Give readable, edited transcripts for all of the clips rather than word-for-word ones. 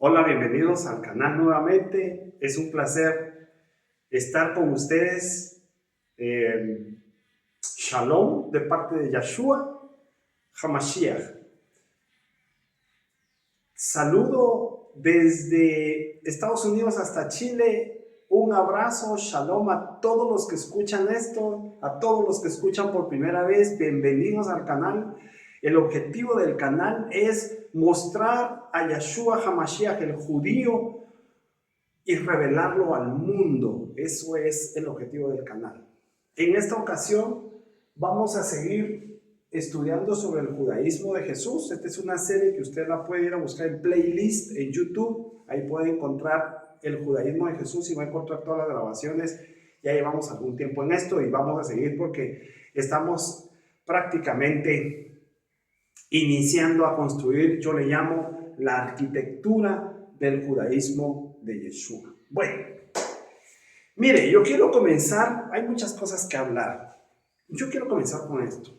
Hola, bienvenidos al canal nuevamente. Es un placer estar con ustedes. Shalom de parte de Yeshua Hamashiach. Saludo desde Estados Unidos hasta Chile. Un abrazo, shalom a todos los que escuchan esto, a todos los que escuchan por primera vez. Bienvenidos al canal. El objetivo del canal es mostrar a Yeshua Hamashiach, el judío, y revelarlo al mundo. Eso es el objetivo del canal. En esta ocasión vamos a seguir estudiando sobre el judaísmo de Jesús. Esta es una serie que usted la puede ir a buscar en playlist en YouTube. Ahí puede encontrar el judaísmo de Jesús y va a encontrar todas las grabaciones. Ya llevamos algún tiempo en esto y vamos a seguir porque estamos prácticamente iniciando a construir, yo le llamo la arquitectura del judaísmo de Yeshua. Bueno, mire, yo quiero comenzar, hay muchas cosas que hablar. Yo quiero comenzar con esto.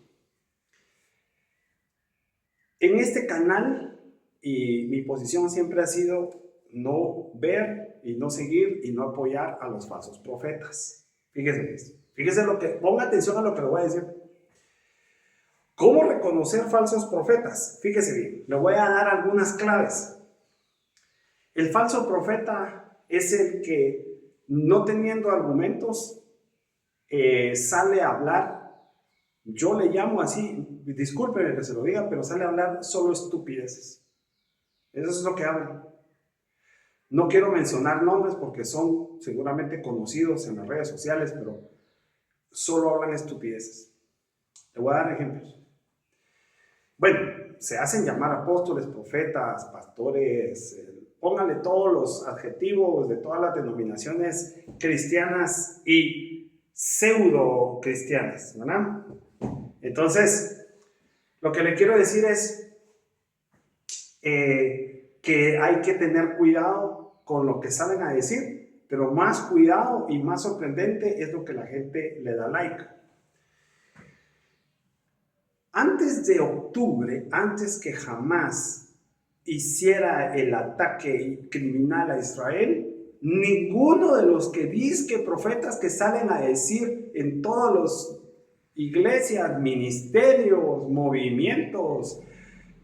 En este canal, y mi posición siempre ha sido no ver y no seguir y no apoyar a los falsos profetas. Fíjese esto. Fíjese ponga atención a lo que le voy a decir. ¿Cómo reconocer falsos profetas? Fíjese bien, le voy a dar algunas claves. El falso profeta es el que, no teniendo argumentos, sale a hablar. Yo le llamo así, discúlpeme que se lo diga, pero sale a hablar solo estupideces. Eso es lo que habla. No quiero mencionar nombres porque son seguramente conocidos en las redes sociales, pero solo hablan estupideces. Le voy a dar ejemplos. Bueno, se hacen llamar apóstoles, profetas, pastores, póngale todos los adjetivos de todas las denominaciones cristianas y pseudo cristianas, ¿verdad? Entonces, lo que le quiero decir es que hay que tener cuidado con lo que salen a decir, pero más cuidado y más sorprendente es lo que la gente le da like. Antes de octubre, antes que Hamás hiciera el ataque criminal a Israel, ninguno de los que dizque profetas que salen a decir en todas las iglesias, ministerios, movimientos,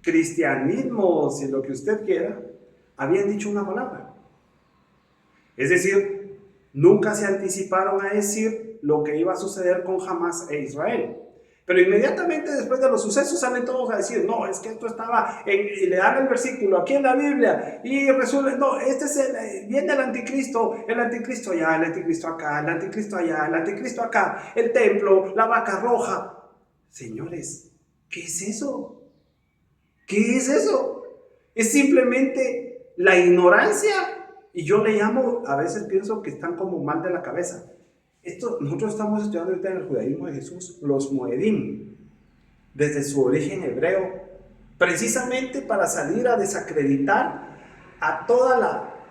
cristianismos y lo que usted quiera, habían dicho una palabra. Es decir, nunca se anticiparon a decir lo que iba a suceder con Hamás e Israel. Pero inmediatamente después de los sucesos salen todos a decir, no, es que esto estaba, y le dan el versículo aquí en la Biblia, y resuelven, no, viene el anticristo allá, el anticristo acá, el anticristo allá, el anticristo acá, el templo, la vaca roja. Señores, ¿qué es eso? ¿Qué es eso? Es simplemente la ignorancia, y yo le llamo, a veces pienso que están como mal de la cabeza. Nosotros estamos estudiando ahorita en el judaísmo de Jesús los Moedim, desde su origen hebreo, precisamente para salir a desacreditar a toda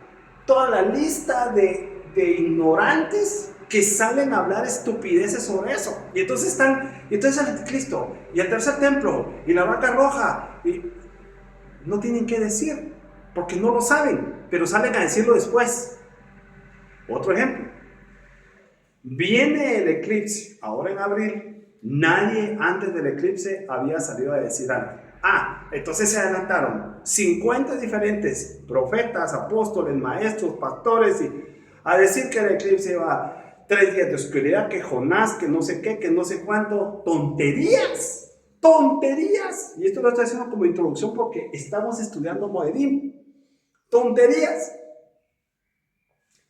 la lista de ignorantes que salen a hablar estupideces sobre eso. Y entonces el anticristo, y el tercer templo, y la vaca roja, y no tienen qué decir, porque no lo saben, pero salen a decirlo después. Otro ejemplo. Viene el eclipse, ahora en abril, nadie antes del eclipse había salido a decir algo. Entonces se adelantaron 50 diferentes profetas, apóstoles, maestros, pastores, a decir que el eclipse iba 3 días de oscuridad, que Jonás, que no sé qué, que no sé cuánto. ¡Tonterías! ¡Tonterías! Y esto lo estoy haciendo como introducción porque estamos estudiando Moedim. ¡Tonterías!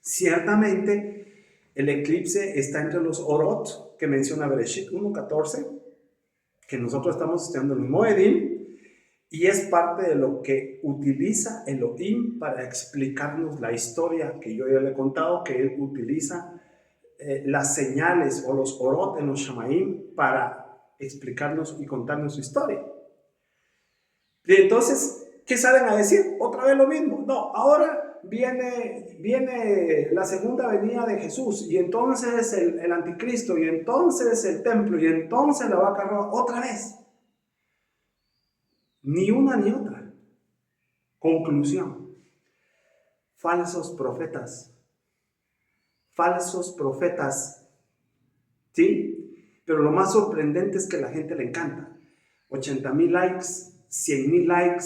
Ciertamente, el eclipse está entre los Orot, que menciona Bereshit 1.14, que nosotros estamos estudiando en Moedim, y es parte de lo que utiliza Elohim para explicarnos la historia que yo ya le he contado, que él utiliza las señales o los Orot en los Shamaim para explicarnos y contarnos su historia. Y entonces, ¿qué salen a decir? Otra vez lo mismo. No, ahora viene la segunda venida de Jesús, y entonces el anticristo, y entonces el templo, y entonces la vaca roja, otra vez. Ni una ni otra. Conclusión. falsos profetas. Falsos profetas. ¿Sí? Pero lo más sorprendente es que a la gente le encanta. 80,000 likes, 100,000 likes,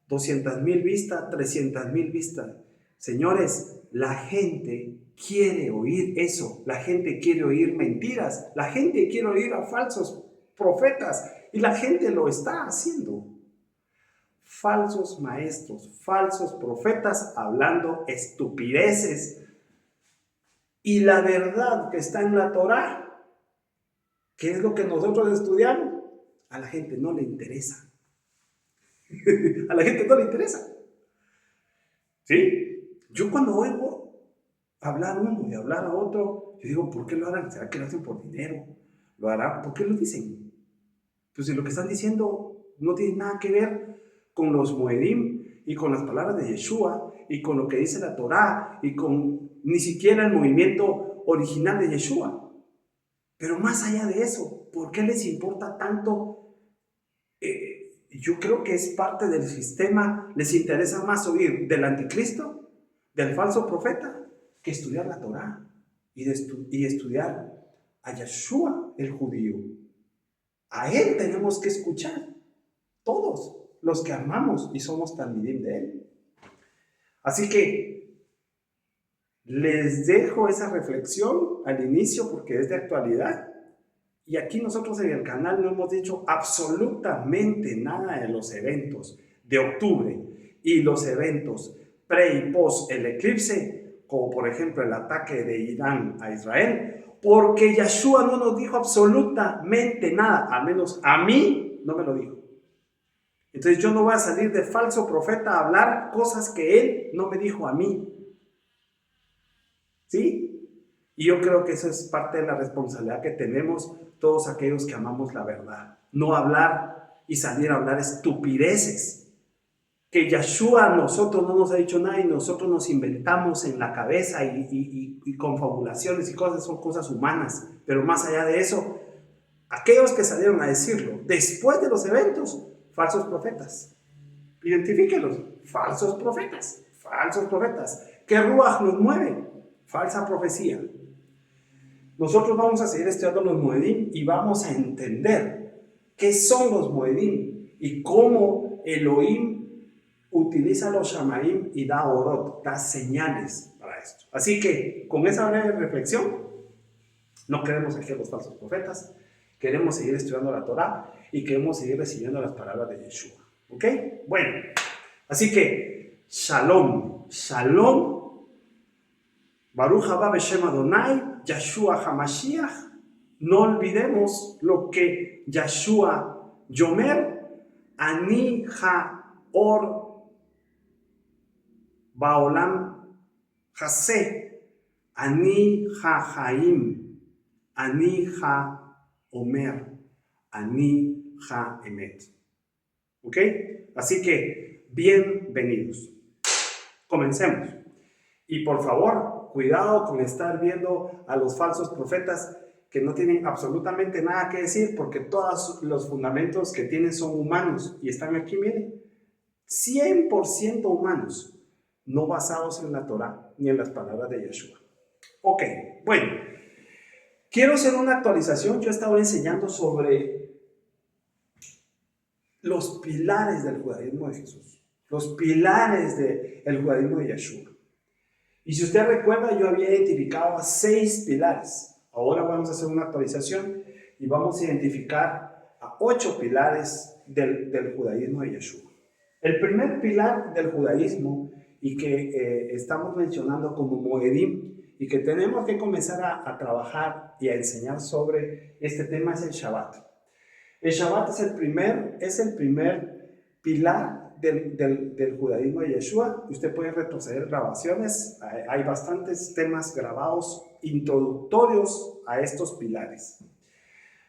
200,000 vistas, 300,000 vistas. Señores, la gente quiere oír eso. La gente quiere oír mentiras. La gente quiere oír a falsos profetas. Y la gente lo está haciendo. Falsos maestros, falsos profetas hablando estupideces. Y la verdad que está en la Torá, que es lo que nosotros estudiamos, a la gente no le interesa. A la gente no le interesa. ¿Sí? Yo cuando oigo hablar uno y hablar a otro, yo digo, ¿por qué lo harán? ¿Será que lo hacen por dinero? ¿Lo harán? ¿Por qué lo dicen? Pues si lo que están diciendo no tiene nada que ver con los Moedim y con las palabras de Yeshua y con lo que dice la Torá y con ni siquiera el movimiento original de Yeshua. Pero más allá de eso, ¿por qué les importa tanto? Yo creo que es parte del sistema. Les interesa más oír del anticristo, del falso profeta, que estudiar la Torá y estudiar a Yeshua, el judío. A él tenemos que escuchar, todos los que amamos y somos talmidim de él. Así que les dejo esa reflexión al inicio porque es de actualidad. Y aquí nosotros en el canal no hemos dicho absolutamente nada de los eventos de octubre y los eventos pre y post el eclipse, como por ejemplo el ataque de Irán a Israel, porque Yeshua no nos dijo absolutamente nada, al menos a mí no me lo dijo. Entonces yo no voy a salir de falso profeta a hablar cosas que él no me dijo a mí. ¿Sí? Y yo creo que eso es parte de la responsabilidad que tenemos todos aquellos que amamos la verdad. No hablar y salir a hablar estupideces. Que Yeshua a nosotros no nos ha dicho nada y nosotros nos inventamos en la cabeza y confabulaciones y cosas, son cosas humanas. Pero más allá de eso, aquellos que salieron a decirlo después de los eventos, falsos profetas. Identifíquenlos, falsos profetas, falsos profetas. ¿Qué ruaj los mueve? Falsa profecía. Nosotros vamos a seguir estudiando los Moedim y vamos a entender qué son los Moedim y cómo Elohim utiliza los Shamaim y da orot, da señales para esto. Así que con esa breve reflexión, no queremos aquí a los falsos profetas, queremos seguir estudiando la Torá y queremos seguir recibiendo las palabras de Yeshua. ¿Ok? Bueno, así que Shalom, Shalom. Baruch haba Beshem Adonai, Yeshua HaMashiach. No olvidemos lo que Yeshua Yomer, Ani HaOr Baolam Hase, Ani HaHaim, Ani HaOmer, Ani HaEmet. ¿Ok? Así que, bienvenidos. Comencemos. Y por favor, cuidado con estar viendo a los falsos profetas que no tienen absolutamente nada que decir porque todos los fundamentos que tienen son humanos y están aquí, miren, 100% humanos, no basados en la Torá ni en las palabras de Yeshua. Ok, bueno, quiero hacer una actualización. Yo he estado enseñando sobre los pilares del judaísmo de Jesús, los pilares del judaísmo de Yeshua. Y si usted recuerda, yo había identificado a 6 pilares. Ahora vamos a hacer una actualización y vamos a identificar a 8 pilares del judaísmo de Yeshua. El primer pilar del judaísmo y que estamos mencionando como Moedim y que tenemos que comenzar a trabajar y a enseñar sobre este tema es el Shabbat. El Shabbat es el primer pilar del judaísmo de Yeshua. Usted puede retroceder grabaciones, hay bastantes temas grabados introductorios a estos pilares.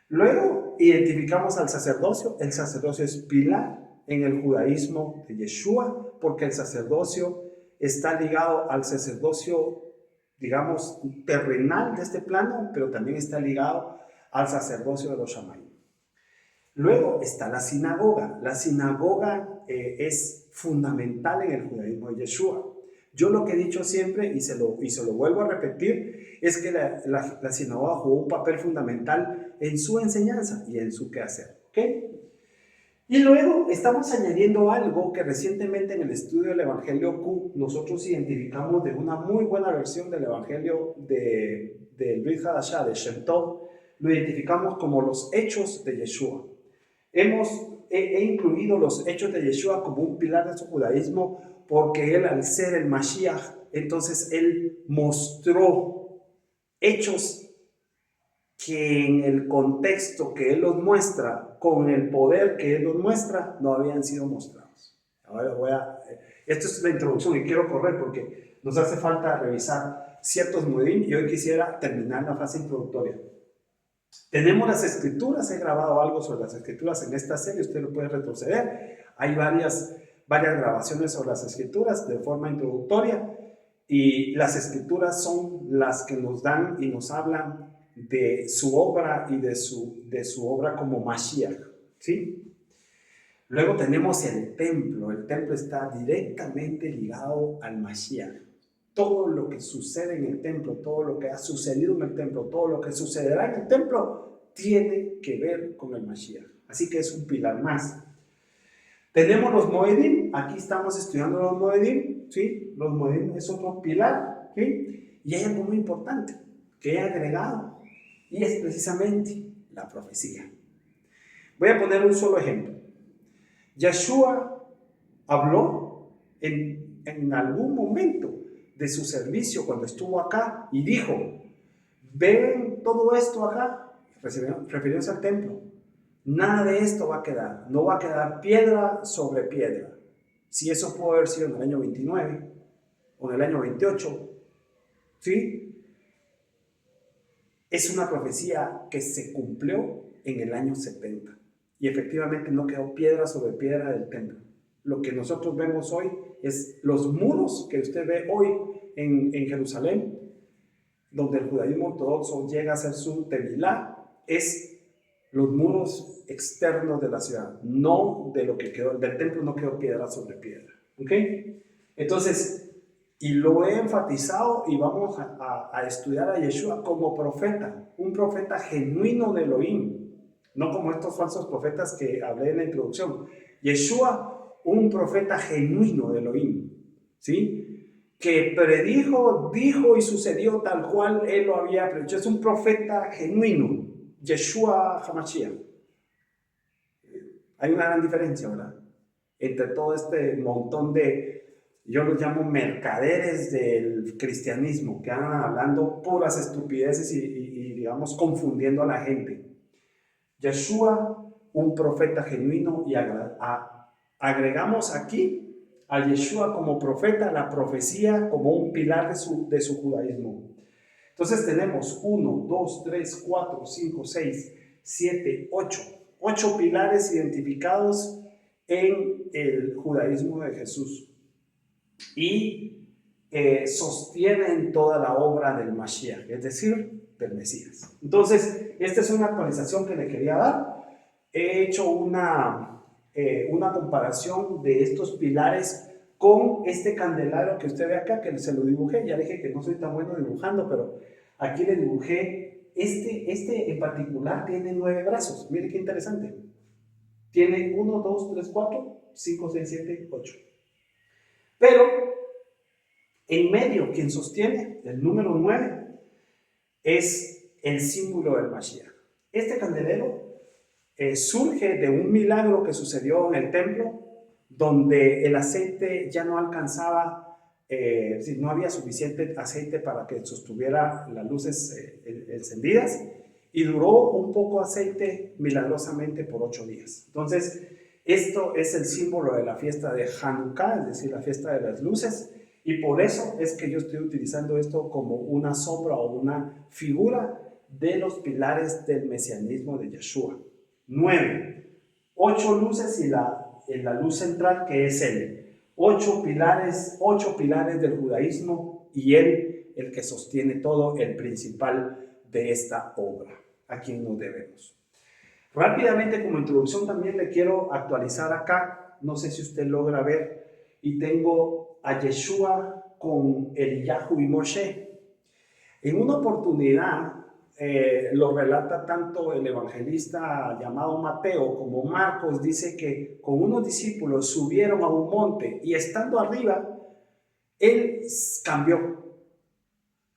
Luego identificamos al sacerdocio. El sacerdocio es pilar en el judaísmo de Yeshua porque el sacerdocio está ligado al sacerdocio, digamos, terrenal de este plano, pero también está ligado al sacerdocio de los Shamayim. Luego está la sinagoga. La sinagoga es fundamental en el judaísmo de Yeshua. Yo lo que he dicho siempre, y se lo vuelvo a repetir, es que la sinagoga jugó un papel fundamental en su enseñanza y en su quehacer. ¿Ok? Y luego estamos añadiendo algo que recientemente en el estudio del Evangelio Q nosotros identificamos de una muy buena versión del Evangelio de Luis Hadashah, de Shem Tov. Lo identificamos como los hechos de Yeshua. He incluido los hechos de Yeshua como un pilar de su judaísmo porque él, al ser el Mashiach, entonces él mostró hechos que en el contexto que él los muestra, con el poder que él los muestra, no habían sido mostrados. Ahora esto es la introducción y quiero correr porque nos hace falta revisar ciertos moedim y hoy quisiera terminar la fase introductoria. Tenemos las escrituras, he grabado algo sobre las escrituras en esta serie, usted lo puede retroceder. Hay varias grabaciones sobre las escrituras de forma introductoria y las escrituras son las que nos dan y nos hablan de su obra y de su obra como Mashiach, ¿sí? Luego tenemos el templo está directamente ligado al Mashiach. Todo lo que sucede en el templo, todo lo que ha sucedido en el templo, todo lo que sucederá en el templo, tiene que ver con el Mashiach. Así que es un pilar más. Tenemos los Moedim, aquí estamos estudiando los Moedim, ¿sí? Los Moedim es otro pilar, ¿sí? Y hay algo muy importante que he agregado, y es precisamente la profecía. Voy a poner un solo ejemplo. Yeshua habló en algún momento de su servicio cuando estuvo acá y dijo: ven todo esto acá, refiriéndose al templo, nada de esto va a quedar, no va a quedar piedra sobre piedra. Si eso puede haber sido en el año 29 o en el año 28, ¿sí? Es una profecía que se cumplió en el año 70 y efectivamente no quedó piedra sobre piedra del templo. Lo que nosotros vemos hoy es los muros que usted ve hoy en Jerusalén, donde el judaísmo ortodoxo llega a ser su tevilá, es los muros externos de la ciudad, no de lo que quedó, del templo no quedó piedra sobre piedra. ¿Ok? Entonces, y lo he enfatizado y vamos a estudiar a Yeshua como profeta, un profeta genuino de Elohim, no como estos falsos profetas que hablé en la introducción. Yeshua, un profeta genuino de Elohim, ¿sí? Que predijo, dijo y sucedió tal cual él lo había predicho. Es un profeta genuino, Yeshua HaMashiach. Hay una gran diferencia, ¿verdad? Entre todo este montón de, yo los llamo mercaderes del cristianismo, que andan hablando puras estupideces y digamos, confundiendo a la gente. Yeshua, un profeta genuino, y agregamos aquí a Yeshua como profeta, la profecía como un pilar de su judaísmo. Entonces tenemos 1, 2, 3, 4, 5, 6, 7, 8 pilares identificados en el judaísmo de Jesús y sostienen toda la obra del Mashiach, es decir, del Mesías. Entonces, esta es una actualización que le quería dar. He hecho una comparación de estos pilares con este candelabro que usted ve acá, que se lo dibujé. Ya dije que no soy tan bueno dibujando, pero aquí le dibujé. Este en particular tiene 9 brazos. Mire qué interesante. Tiene 1, 2, 3, 4, 5, 6, 7, 8. Pero en medio, quien sostiene el número 9 es el símbolo del Mashiach. Este candelero surge de un milagro que sucedió en el templo, donde el aceite ya no alcanzaba, no había suficiente aceite para que sostuviera las luces encendidas, y duró un poco aceite milagrosamente por 8 días. Entonces, esto es el símbolo de la fiesta de Hanukkah, es decir, la fiesta de las luces, y por eso es que yo estoy utilizando esto como una sombra o una figura de los pilares del mesianismo de Yeshua. 9, 8 luces y la luz central, que es él. 8 pilares del judaísmo, y él, el que sostiene todo, el principal de esta obra, a quien nos debemos. Rápidamente, como introducción, también le quiero actualizar acá, no sé si usted logra ver, y tengo a Yeshua con Eliyahu y Moshe. En una oportunidad, lo relata tanto el evangelista llamado Mateo como Marcos, dice que con unos discípulos subieron a un monte y estando arriba, él cambió.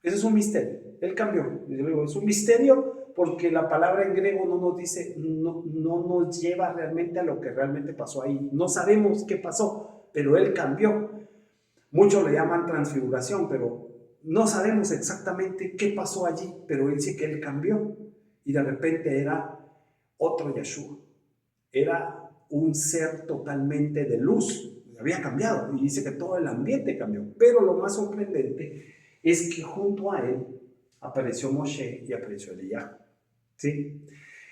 Eso es un misterio, él cambió. Yo digo, es un misterio porque la palabra en griego no nos dice, no nos lleva realmente a lo que realmente pasó ahí. No sabemos qué pasó, pero él cambió. Muchos le llaman transfiguración, pero no sabemos exactamente qué pasó allí, pero dice que él cambió y de repente era otro Yeshua. Era un ser totalmente de luz, había cambiado y dice que todo el ambiente cambió. Pero lo más sorprendente es que junto a él apareció Moshe y apareció Eliyahu. ¿Sí?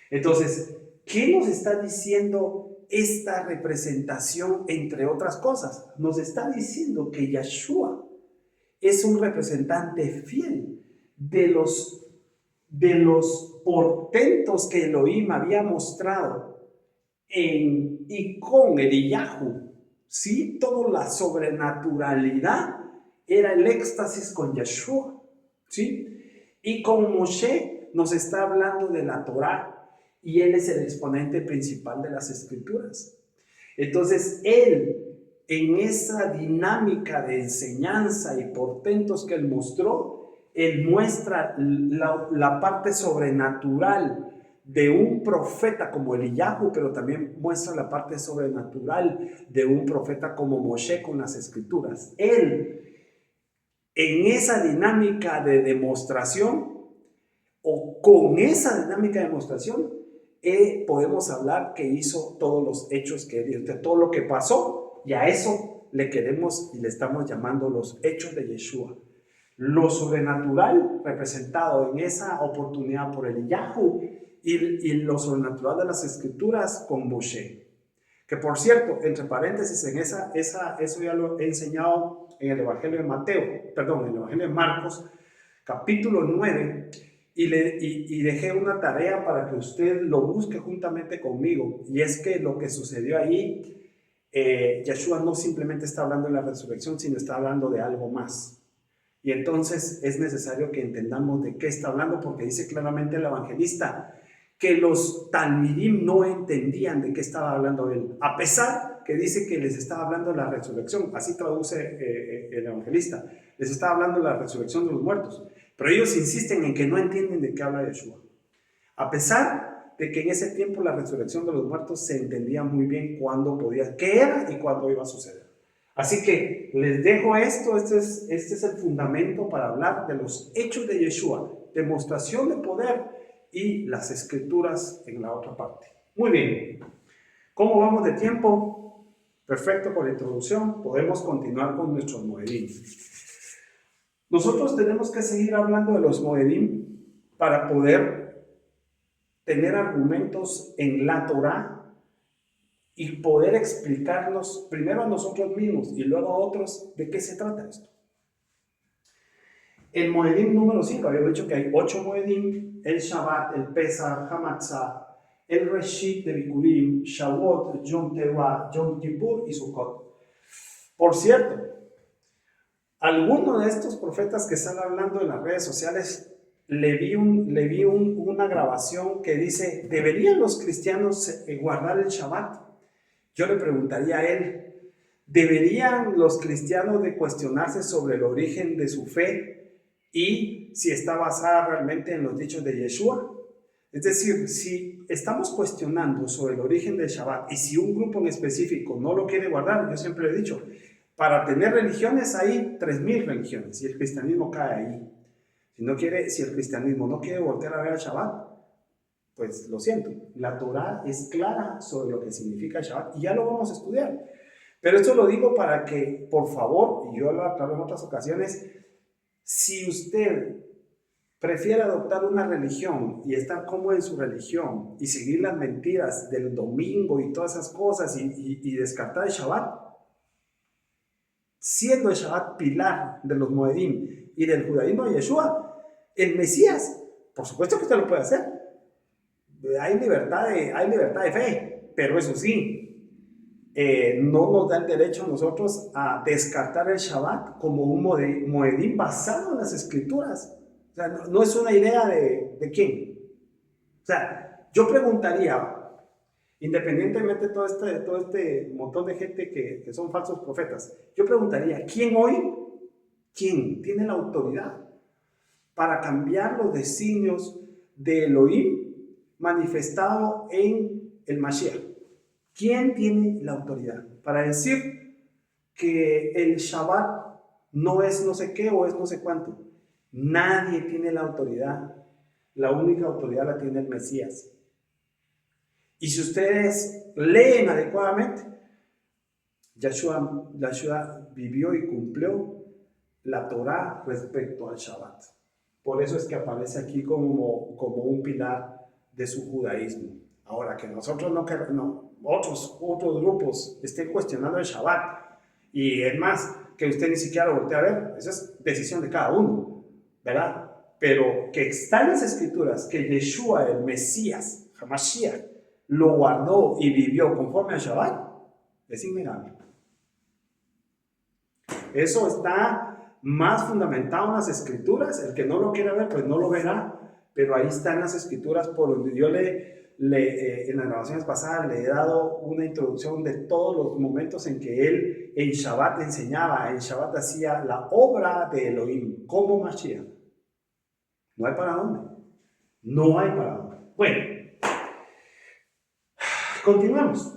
Entonces, ¿qué nos está diciendo esta representación, entre otras cosas? Nos está diciendo que Yeshua es un representante fiel de los portentos que Elohim había mostrado y con Eliyahu, ¿sí? Toda la sobrenaturalidad era el éxtasis con Yeshua, ¿sí? Y con Moshe nos está hablando de la Torá y él es el exponente principal de las Escrituras. Entonces, él, en esa dinámica de enseñanza y portentos que él mostró, él muestra la parte sobrenatural de un profeta como Eliyahu, pero también muestra la parte sobrenatural de un profeta como Moshe con las Escrituras. Él, en esa dinámica de demostración, o con esa dinámica de demostración, podemos hablar que hizo todos los hechos que dio, todo lo que pasó, y a eso le queremos y le estamos llamando los hechos de Yeshua. Lo sobrenatural representado en esa oportunidad por Eliyahu y lo sobrenatural de las Escrituras con Moshe. Que por cierto, entre paréntesis, eso ya lo he enseñado en el Evangelio de en el Evangelio de Marcos, capítulo 9, y dejé una tarea para que usted lo busque juntamente conmigo, y es que lo que sucedió ahí, Yeshua no simplemente está hablando de la resurrección, sino está hablando de algo más. Y entonces es necesario que entendamos de qué está hablando, porque dice claramente el evangelista que los talmidim no entendían de qué estaba hablando él, a pesar que dice que les estaba hablando de la resurrección, así traduce el evangelista, les estaba hablando de la resurrección de los muertos, pero ellos insisten en que no entienden de qué habla Yeshua, a pesar de que en ese tiempo la resurrección de los muertos se entendía muy bien cuándo podía, qué era y cuándo iba a suceder. Así que les dejo esto, este es el fundamento para hablar de los hechos de Yeshua, demostración de poder y las Escrituras en la otra parte. Muy bien, ¿cómo vamos de tiempo? Perfecto por la introducción, podemos continuar con nuestros moedim. Nosotros tenemos que seguir hablando de los moedim para poder tener argumentos en la Torá y poder explicarnos primero a nosotros mismos y luego a otros de qué se trata esto. El moedim número 5, había dicho que hay 8 moedim: el Shabbat, el Pesach, Hamatzah, el Reshit de Bikurim, Shavuot, Yom Teruah, Yom Kippur y Sukkot. Por cierto, alguno de estos profetas que están hablando en las redes sociales, le vi una grabación que dice: ¿deberían los cristianos guardar el Shabbat? Yo le preguntaría a él: ¿deberían los cristianos de cuestionarse sobre el origen de su fe y si está basada realmente en los dichos de Yeshua? Es decir, si estamos cuestionando sobre el origen del Shabbat y si un grupo en específico no lo quiere guardar, yo siempre he dicho, para tener religiones hay 3000 religiones y el cristianismo cae ahí. Si el cristianismo no quiere voltear a ver el Shabbat, pues lo siento, la Torá es clara sobre lo que significa el Shabbat y ya lo vamos a estudiar. Pero esto lo digo para que, por favor, y yo lo aclaro en otras ocasiones, si usted prefiere adoptar una religión y estar cómodo en su religión y seguir las mentiras del domingo y todas esas cosas y descartar el Shabbat, siendo el Shabbat pilar de los moedim y del judaísmo de Yeshua, el Mesías, por supuesto que usted lo puede hacer. Hay libertad de fe, pero eso sí, no nos da el derecho a nosotros a descartar el Shabbat como un moedín basado en las Escrituras. O sea, no es una idea de quién. O sea, yo preguntaría, independientemente de todo este montón de gente que son falsos profetas, yo preguntaría, ¿quién tiene la autoridad para cambiar los designios de Elohim manifestado en el Mashiach? ¿Quién tiene la autoridad para decir que el Shabbat no es no sé qué o es no sé cuánto? Nadie tiene la autoridad. La única autoridad la tiene el Mesías. Y si ustedes leen adecuadamente, Yahshua vivió y cumplió la Torá respecto al Shabbat. Por eso es que aparece aquí como un pilar de su judaísmo. Ahora, que nosotros otros grupos estén cuestionando el Shabbat, y es más, que usted ni siquiera lo voltea a ver, esa es decisión de cada uno, ¿verdad? Pero que está en las Escrituras que Yeshua, el Mesías, Hamashiach, lo guardó y vivió conforme al Shabbat, es innegable. Eso está más fundamentado en las Escrituras. El que no lo quiera ver, pues no lo verá, pero ahí está en las Escrituras, por donde yo en las grabaciones pasadas le he dado una introducción de todos los momentos en que él en Shabbat enseñaba, en Shabbat hacía la obra de Elohim como Mashiach. No hay para dónde. No hay para dónde. Bueno, continuamos.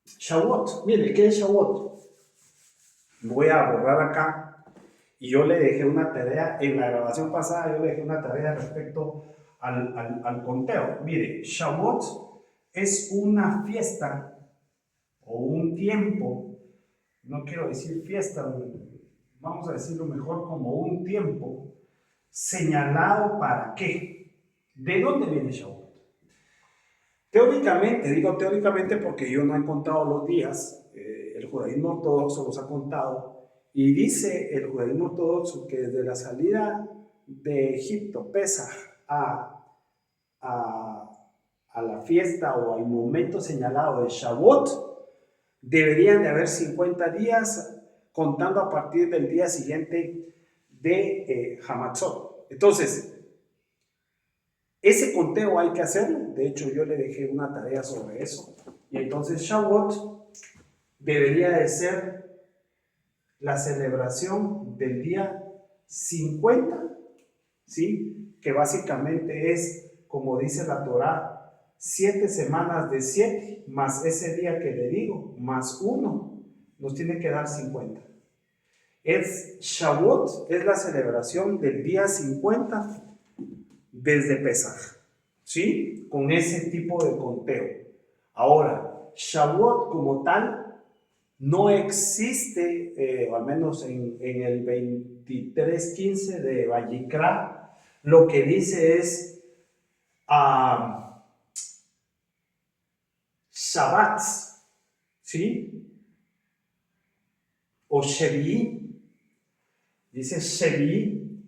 Shavuot. Mire, ¿qué es Shavuot? Voy a borrar acá. Y yo le dejé una tarea, en la grabación pasada yo le dejé una tarea respecto al conteo. Mire, Shavuot es una fiesta o un tiempo, no quiero decir fiesta, vamos a decirlo mejor como un tiempo señalado para qué. ¿De dónde viene Shavuot? Teóricamente, digo teóricamente porque yo no he contado los días, el judaísmo ortodoxo los ha contado, y dice el judaísmo ortodoxo que desde la salida de Egipto, Pesaj, a la fiesta o al momento señalado de Shavuot, deberían de haber 50 días contando a partir del día siguiente de Hamatzot. Entonces, ese conteo hay que hacerlo. De hecho, yo le dejé una tarea sobre eso. Y entonces Shavuot debería de ser la celebración del día 50, ¿sí? Que básicamente es, como dice la Torá, 7 semanas de 7, más ese día que le digo, más 1, nos tiene que dar 50. Shavuot es la celebración del día 50 desde Pesaj, ¿sí? Con ese tipo de conteo. Ahora, Shavuot como tal no existe, o al menos en el 23:15 de Vayikra, lo que dice es Shabbat, ¿sí? O Shevi, dice Shevi,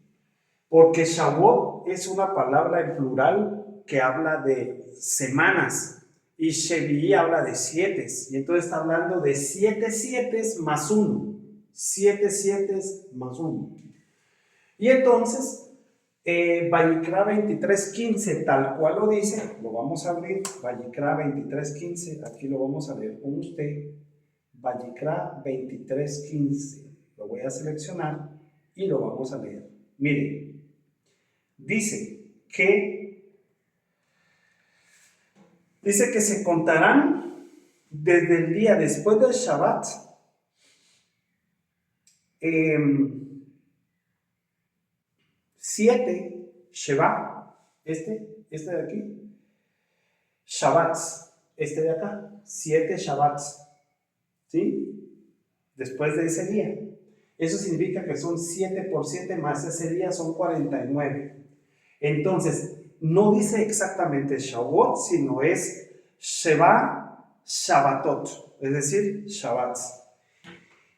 porque Shavuot es una palabra en plural que habla de semanas. Y Shevi habla de 7, y entonces está hablando de 7 7 más 1. 7 7 más 1. Y entonces, Vayikra 23:15, tal cual lo dice, lo vamos a abrir. Vayikra 23:15, aquí lo vamos a leer con usted. Vayikra 23:15, lo voy a seleccionar y lo vamos a leer. Mire, dice que se contarán desde el día después del Shabbat, 7 Sheva, este de aquí, Shabbats, este de acá, 7 Shabbats, ¿sí? Después de ese día. Eso significa que son 7 por 7 más ese día son 49. Entonces, no dice exactamente Shavuot, sino es Sheva Shabbatot, es decir, Shabbats.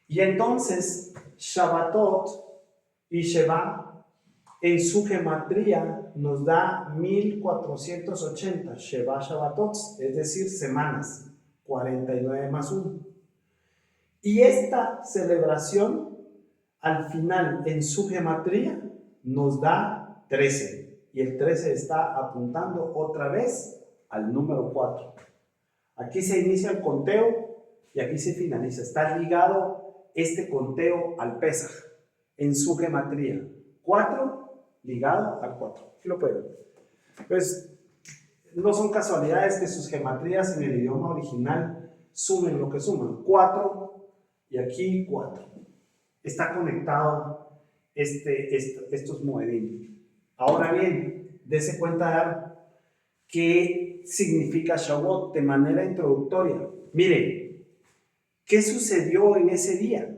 Y entonces, Shabbatot y Sheva en su gematría nos da 1480, Sheva Shabbatot, es decir, semanas. 49 más 1. Y esta celebración, al final, en su gematría, nos da 13. Y el 13 está apuntando otra vez al número 4. Aquí se inicia el conteo y aquí se finaliza. Está ligado este conteo al Pesaj en su gematría. 4 ligado al 4. Aquí lo pueden ver. Pues no son casualidades que sus gematrías en el idioma original sumen lo que suman. 4 y aquí 4. Está conectado estos moedim. Ahora bien, dése cuenta de algo. ¿Qué significa Shavuot de manera introductoria? Miren, ¿qué sucedió en ese día?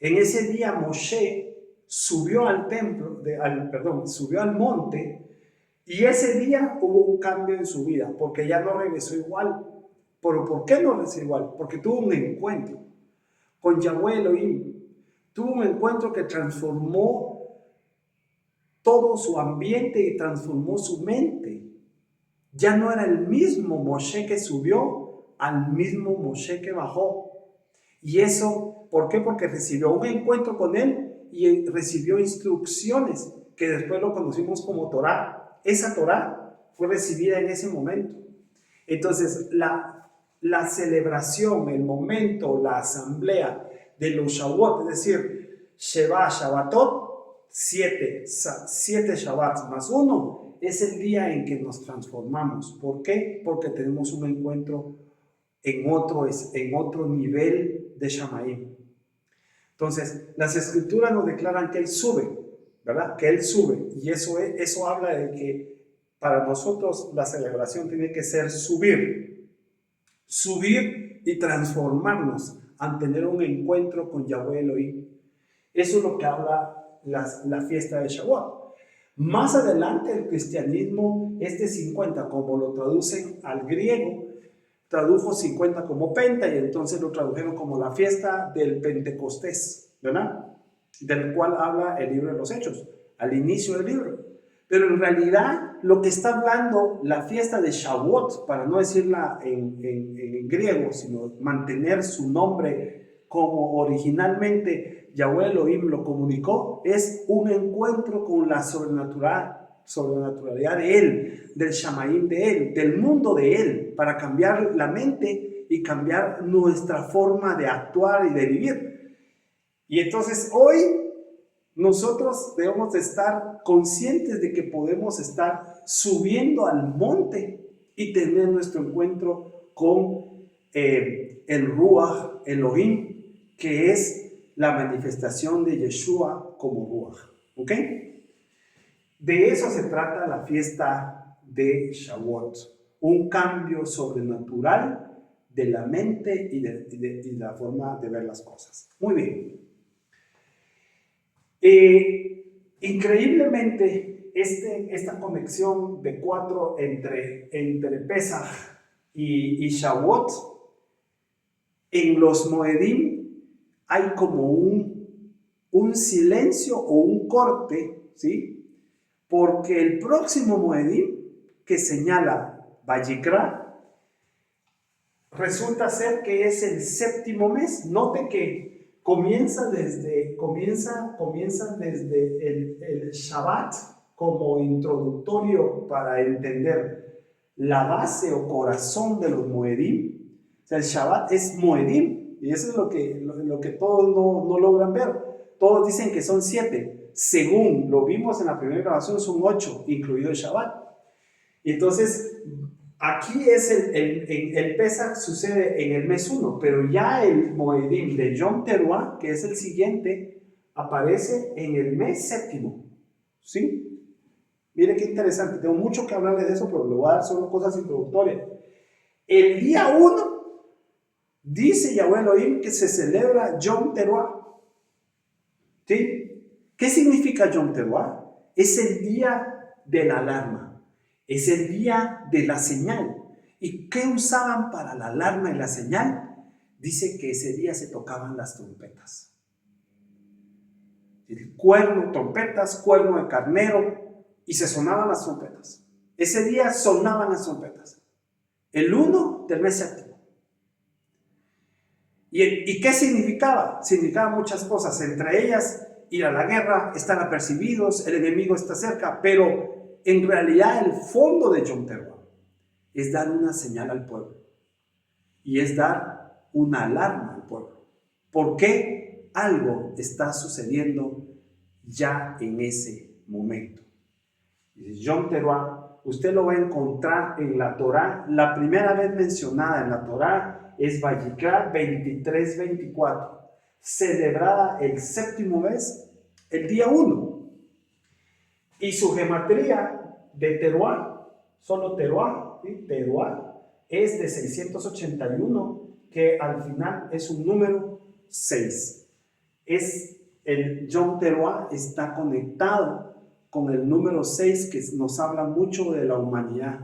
En ese día Moshe subió al templo, subió al monte, y ese día hubo un cambio en su vida, porque ya no regresó igual. ¿Pero por qué no regresó igual? Porque tuvo un encuentro con Yahweh Elohim. Tuvo un encuentro que transformó todo su ambiente y transformó su mente. Ya no era el mismo Moshe que subió al mismo Moshe que bajó. Y eso, ¿por qué? Porque recibió un encuentro con él y recibió instrucciones que después lo conocimos como Torá. Esa Torá fue recibida en ese momento. Entonces, la celebración, el momento, la asamblea de los Shavuot, es decir, Sheva Shabbatot, 7 Shabbats más 1, es el día en que nos transformamos. ¿Por qué? Porque tenemos un encuentro en otro nivel de Shamaim. Entonces, las escrituras nos declaran que Él sube, ¿verdad? Que Él sube. Y eso habla de que para nosotros la celebración tiene que ser subir. Subir y transformarnos al tener un encuentro con Yahweh Elohim. Eso es lo que habla la fiesta de Shavuot. Más adelante el cristianismo, 50, como lo traducen al griego, tradujo 50 como Penta y entonces lo tradujeron como la fiesta del Pentecostés, ¿verdad? Del cual habla el libro de los Hechos, al inicio del libro. Pero en realidad lo que está hablando la fiesta de Shavuot, para no decirla en griego, sino mantener su nombre como originalmente Yahweh Elohim lo comunicó, es un encuentro con la sobrenaturalidad de Él, del Shamaim de Él, del mundo de Él, para cambiar la mente y cambiar nuestra forma de actuar y de vivir. Y entonces hoy nosotros debemos de estar conscientes de que podemos estar subiendo al monte y tener nuestro encuentro con el Ruach Elohim, que es la manifestación de Yeshua como Ruach. ¿Ok? De eso se trata la fiesta de Shavuot. Un cambio sobrenatural de la mente y de la forma de ver las cosas. Muy bien. Increíblemente, esta conexión de 4 entre Pesaj y Shavuot, en los Moedim hay como un silencio o un corte, ¿sí? Porque el próximo Moedim que señala Vayikra resulta ser que es el 7º mes. Note que comienza desde el Shabbat como introductorio para entender la base o corazón de los Moedim. O sea, el Shabbat es Moedim y eso es lo que todos no logran ver. Todos dicen que son 7. Según lo vimos en la primera grabación, son 8, incluido el Shabbat. Y entonces, aquí es el Pesach sucede en el mes 1, pero ya el Moedim de Yom Teruah, que es el siguiente, aparece en el mes 7. ¿Sí? Mire qué interesante, tengo mucho que hablarle de eso, pero le voy a dar solo cosas introductorias. El día 1, dice Yahweh Elohim que se celebra Yom Teruah. ¿Sí? ¿Qué significa Yom Teruah? Es el día de la alarma, es el día de la señal. ¿Y qué usaban para la alarma y la señal? Dice que ese día se tocaban las trompetas. El cuerno, trompetas, cuerno de carnero, y se sonaban las trompetas. Ese día sonaban las trompetas. El 1 del mes 7. ¿Y qué significaba? Significaba muchas cosas, entre ellas ir a la guerra, estar apercibidos, el enemigo está cerca, pero en realidad el fondo de Yom Teruah es dar una señal al pueblo y es dar una alarma al pueblo. ¿Por qué algo está sucediendo ya en ese momento? Yom Teruah, usted lo va a encontrar en la Torá. La primera vez mencionada en la Torá es Vayikra 23-24, celebrada el séptimo mes, el día 1. Y su gematría de Teruah, solo Teruah, ¿sí? Teruah, es de 681, que al final es un número 6. El Yom Teruah está conectado con el número 6, que nos habla mucho de la humanidad,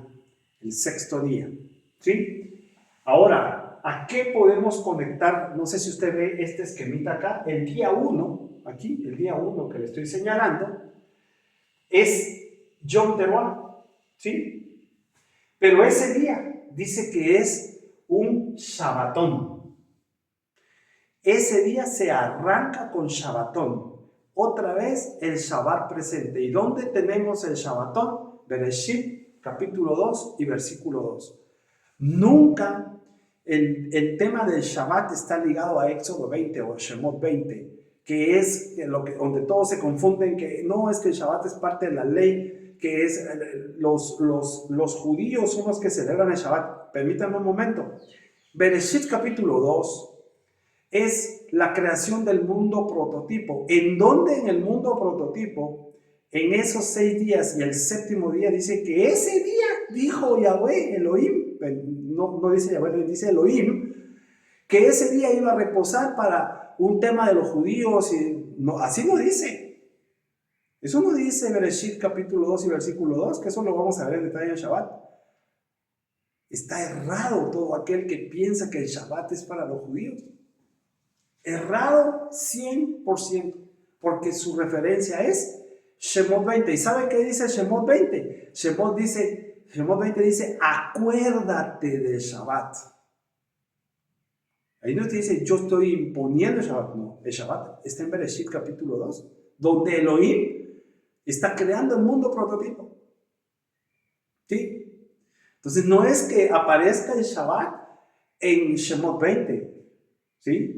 el sexto día, ¿sí? Ahora, ¿a qué podemos conectar? No sé si usted ve este esquemita acá, el día 1, aquí, el día 1 que le estoy señalando, es Yom Teruah, ¿sí? Pero ese día dice que es un Shabbatón. Ese día se arranca con Shabbatón. Otra vez el Shabbat presente. ¿Y dónde tenemos el Shabbatón? Bereshit, capítulo 2 y versículo 2. Nunca el tema del Shabbat está ligado a Éxodo 20 o Shemot 20, que es donde todos se confunden, que no es que el Shabbat es parte de la ley, que es los judíos son los que celebran el Shabbat. Permítanme un momento. Bereshit capítulo 2 es la creación del mundo prototipo. ¿En dónde en el mundo prototipo? En esos 6 días y el séptimo día dice que ese día dijo Yahweh, Elohim, no dice Yahweh, dice Elohim, que ese día iba a reposar para un tema de los judíos. Así no dice. Eso no dice Bereshit capítulo 2 y versículo 2, que eso lo vamos a ver en detalle en Shabbat. Está errado todo aquel que piensa que el Shabbat es para los judíos. Errado 100%, porque su referencia es Shemot 20. ¿Y saben qué dice Shemot 20? Shemot 20 dice, acuérdate del Shabbat. Ahí no te dice, yo estoy imponiendo el Shabbat. No, el Shabbat está en Bereshit capítulo 2, donde Elohim está creando el mundo prototipo. ¿Sí? Entonces no es que aparezca el Shabbat en Shemot 20, ¿sí?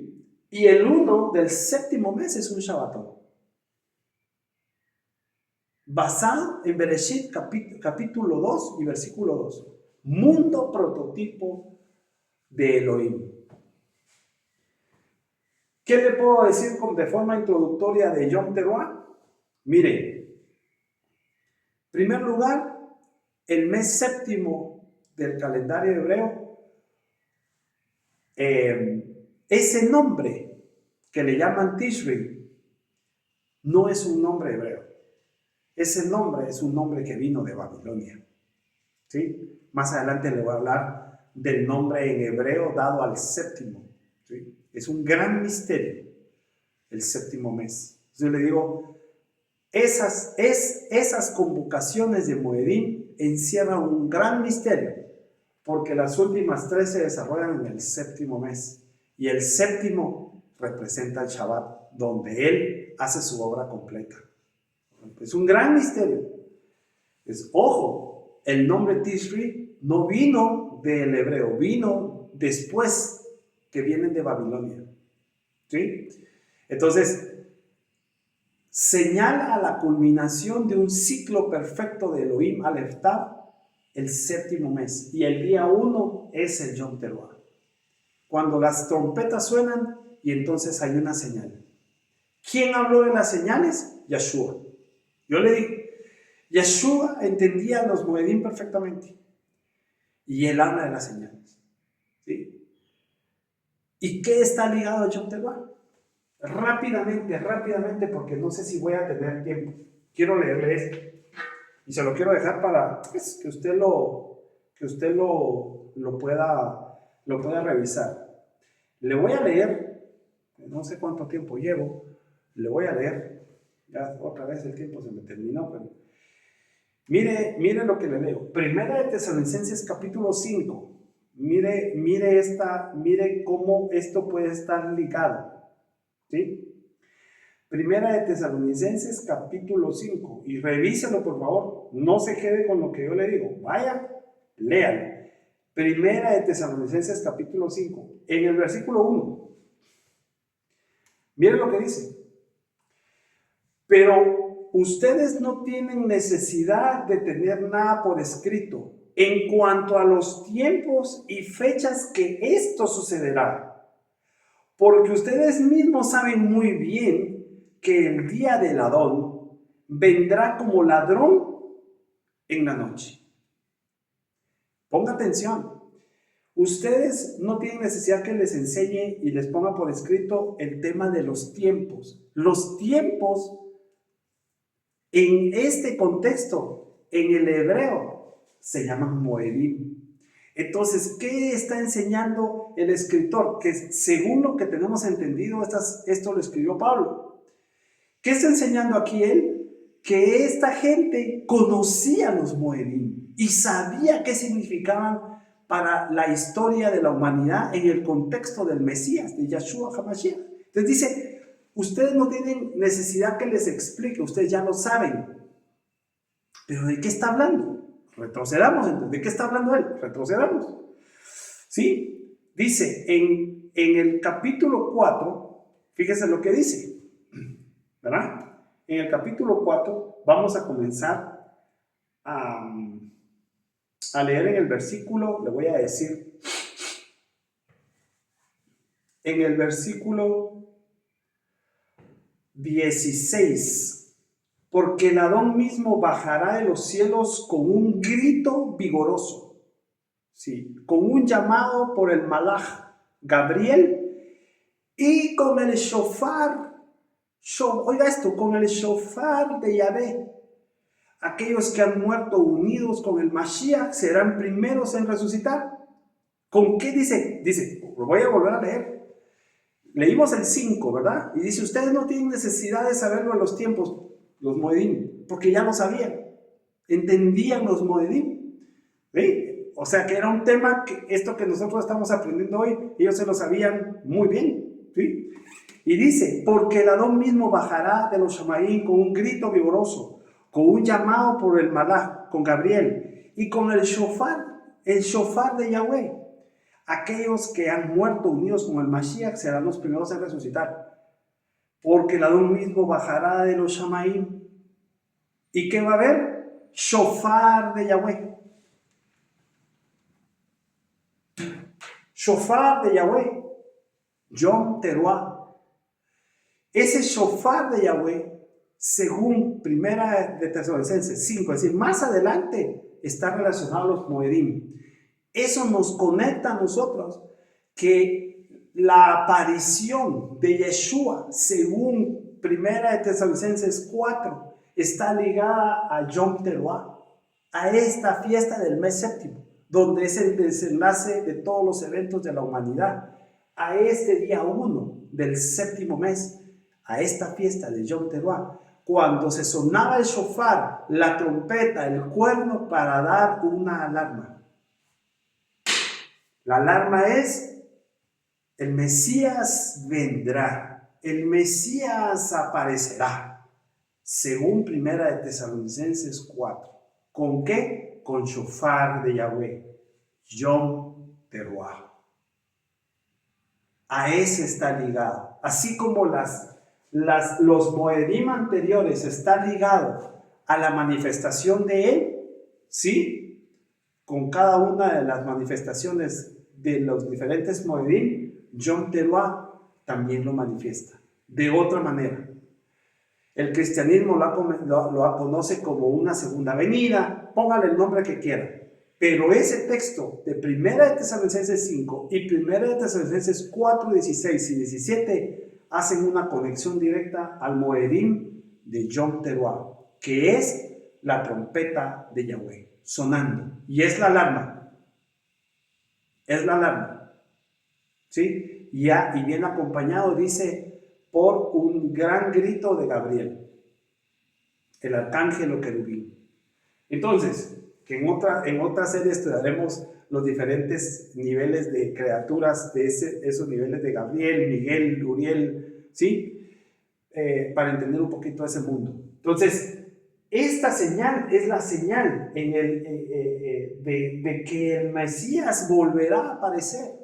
Y el 1 del séptimo mes es un Shabbatón. Basado en Bereshit capítulo 2 y versículo 2. Mundo prototipo de Elohim. ¿Qué le puedo decir de forma introductoria de Yom Teruah? Mire, en primer lugar, el mes séptimo del calendario hebreo, ese nombre que le llaman Tishri, no es un nombre hebreo. Ese nombre es un nombre que vino de Babilonia. ¿Sí? Más adelante le voy a hablar del nombre en hebreo dado al séptimo. ¿Sí? Es un gran misterio el séptimo mes. Yo le digo, esas convocaciones de Moedim encierran un gran misterio, porque las últimas 3 se desarrollan en el séptimo mes, y el séptimo representa el Shabbat, donde él hace su obra completa. Es un gran misterio. Ojo, el nombre Tishri no vino del hebreo, vino después, que vienen de Babilonia. ¿Sí? Entonces, señala la culminación de un ciclo perfecto de Elohim Aleph Tav, el séptimo mes, y el día 1 es el Yom Teruah, cuando las trompetas suenan y entonces hay una señal. ¿Quién habló de las señales? Yeshua. Yo le dije, Yeshua entendía los Moedim perfectamente y él habla de las señales. ¿Sí? ¿Y qué está ligado al Yom Teruah? Rápidamente, porque no sé si voy a tener tiempo. Quiero leerle esto y se lo quiero dejar para pues, que usted lo pueda revisar. Le voy a leer, no sé cuánto tiempo llevo, le voy a leer. Ya otra vez el tiempo se me terminó, pero mire lo que le leo. Primera de Tesalonicenses capítulo 5, mire cómo esto puede estar ligado, ¿sí? Primera de Tesalonicenses capítulo 5, y revíselo por favor, no se quede con lo que yo le digo, vaya, léalo. Primera de Tesalonicenses capítulo 5, en el versículo 1, miren lo que dice: pero ustedes no tienen necesidad de tener nada por escrito en cuanto a los tiempos y fechas que esto sucederá, porque ustedes mismos saben muy bien que el día del Adón vendrá como ladrón en la noche. Ponga atención. Ustedes no tienen necesidad que les enseñe y les ponga por escrito el tema de los tiempos. Los tiempos en este contexto, en el hebreo, se llaman moedim. Entonces, ¿qué está enseñando el escritor? Que según lo que tenemos entendido, esto lo escribió Pablo. ¿Qué está enseñando aquí él? Que esta gente conocía los moedim y sabía qué significaban para la historia de la humanidad en el contexto del Mesías, de Yeshua HaMashiach. Entonces dice, ustedes no tienen necesidad que les explique, ustedes ya lo saben. ¿Pero de qué está hablando? Retrocedamos entonces. ¿De qué está hablando él? Retrocedamos. ¿Sí? Dice en el capítulo 4, fíjese lo que dice, ¿verdad? En el capítulo 4 vamos a comenzar a leer en el versículo, le voy a decir, en el versículo 16. Porque el Adón mismo bajará de los cielos con un grito vigoroso, ¿sí? Con un llamado por el Malaj Gabriel y con el shofar, oiga esto, con el shofar de Yahvé. Aquellos que han muerto unidos con el Mashiach serán primeros en resucitar. ¿Con qué dice? Dice, lo voy a volver a leer. Leímos el 5, ¿verdad? Y dice, ustedes no tienen necesidad de saberlo en los tiempos, los moedim, porque ya lo sabían, entendían los moedim, ¿sí? O sea que era un tema que esto que nosotros estamos aprendiendo hoy, ellos se lo sabían muy bien, ¿sí? Y dice, porque el Adón mismo bajará de los Shamaín con un grito vigoroso, con un llamado por el Malach, con Gabriel, y con el shofar de Yahweh. Aquellos que han muerto unidos con el Mashiach serán los primeros en resucitar. Porque el Adón mismo bajará de los Shamaim. ¿Y qué va a haber? Shofar de Yahweh. Shofar de Yahweh. Yom Teruah. Ese shofar de Yahweh, según Primera de Tesalonicenses 5, es decir, más adelante está relacionado a los moedim. Eso nos conecta a nosotros que la aparición de Yeshua, según Primera de Tesalonicenses 4, está ligada a Yom Teruah, a esta fiesta del mes séptimo, donde es el desenlace de todos los eventos de la humanidad, a este día 1 del séptimo mes, a esta fiesta de Yom Teruah, cuando se sonaba el shofar, la trompeta, el cuerno para dar una alarma. La alarma es, el Mesías vendrá, el Mesías aparecerá, según Primera de Tesalonicenses 4. ¿Con qué? Con shofar de Yahweh, Yom Teruah. A ese está ligado. Así como los moedim anteriores están ligados a la manifestación de él, ¿sí? Con cada una de las manifestaciones de los diferentes moedim, Yom Teruah también lo manifiesta de otra manera. El cristianismo lo conoce como una segunda venida, póngale el nombre que quiera, pero ese texto de Primera de Tesalonicenses 5 y Primera de Tesalonicenses 4, 16 y 17 hacen una conexión directa al moedim de Yom Teruah, que es la trompeta de Yahweh sonando, y es la alarma, ¿sí? Y bien acompañado, dice, por un gran grito de Gabriel, el arcángel o querubín. Entonces, que en otra serie estudiaremos los diferentes niveles de criaturas, de esos niveles de Gabriel, Miguel, Uriel, ¿sí? Para entender un poquito ese mundo. Entonces, esta señal es la señal de que el Mesías volverá a aparecer.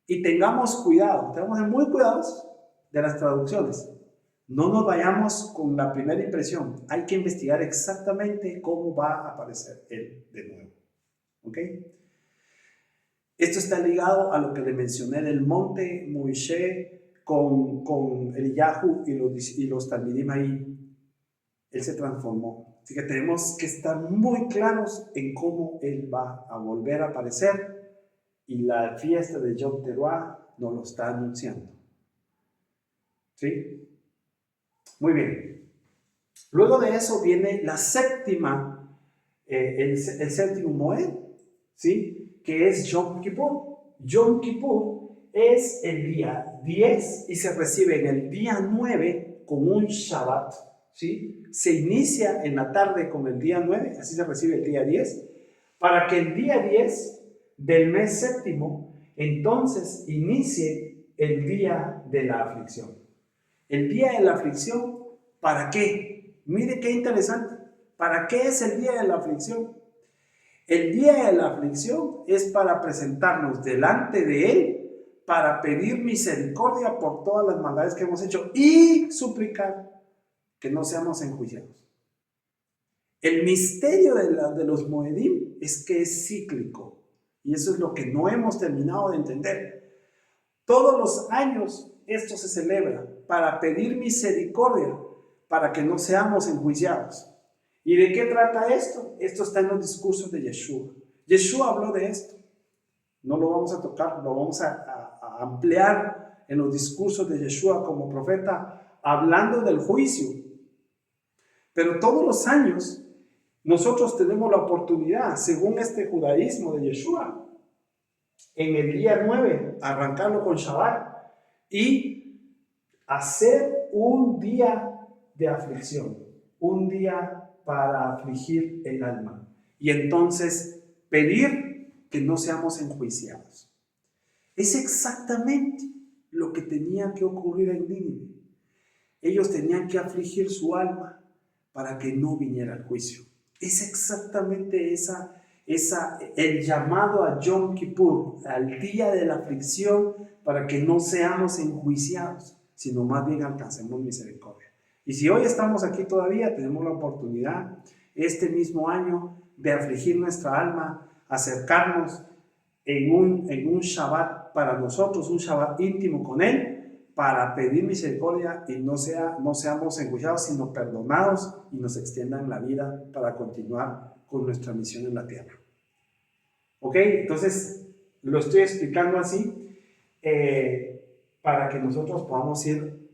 Y tengamos cuidado, tenemos que ser muy cuidadosos de las traducciones. No nos vayamos con la primera impresión. Hay que investigar exactamente cómo va a aparecer él de nuevo. ¿Ok? Esto está ligado a lo que le mencioné del monte Moisés con Eliyahu y los Talmidim ahí. Él se transformó. Así que tenemos que estar muy claros en cómo él va a volver a aparecer. Y la fiesta de Yom Teruah nos lo está anunciando. ¿Sí? Muy bien. Luego de eso viene la séptima, el séptimo Moed, ¿sí? Que es Yom Kippur. Yom Kippur es el día 10 y se recibe en el día 9 con un Shabbat, ¿sí? Se inicia en la tarde con el día 9, así se recibe el día 10, para que el día 10 del mes séptimo entonces inicie el día de la aflicción. El día de la aflicción, ¿para qué? Mire qué interesante. ¿Para qué es el día de la aflicción? El día de la aflicción es para presentarnos delante de Él, para pedir misericordia por todas las maldades que hemos hecho y suplicar que no seamos enjuiciados. El misterio de los Moedim es que es cíclico. Y eso es lo que no hemos terminado de entender. Todos los años esto se celebra para pedir misericordia, para que no seamos enjuiciados. ¿Y de qué trata esto? Esto está en los discursos de Yeshua. Yeshua habló de esto. No lo vamos a tocar, lo vamos a ampliar en los discursos de Yeshua como profeta, hablando del juicio. Pero todos los años nosotros tenemos la oportunidad, según este judaísmo de Yeshua, en el día 9, arrancarlo con Shabbat y hacer un día de aflicción, un día para afligir el alma y entonces pedir que no seamos enjuiciados. Es exactamente lo que tenía que ocurrir en Nínive. Ellos tenían que afligir su alma para que no viniera el juicio. Es exactamente el llamado a Yom Kippur, al día de la aflicción, para que no seamos enjuiciados, sino más bien alcancemos misericordia. Y si hoy estamos aquí todavía, tenemos la oportunidad, este mismo año, de afligir nuestra alma, acercarnos en un Shabbat para nosotros, un Shabbat íntimo con Él, para pedir misericordia y no seamos enjuiciados, sino perdonados y nos extiendan la vida para continuar con nuestra misión en la tierra. ¿Ok? Entonces, lo estoy explicando así para que nosotros podamos ir,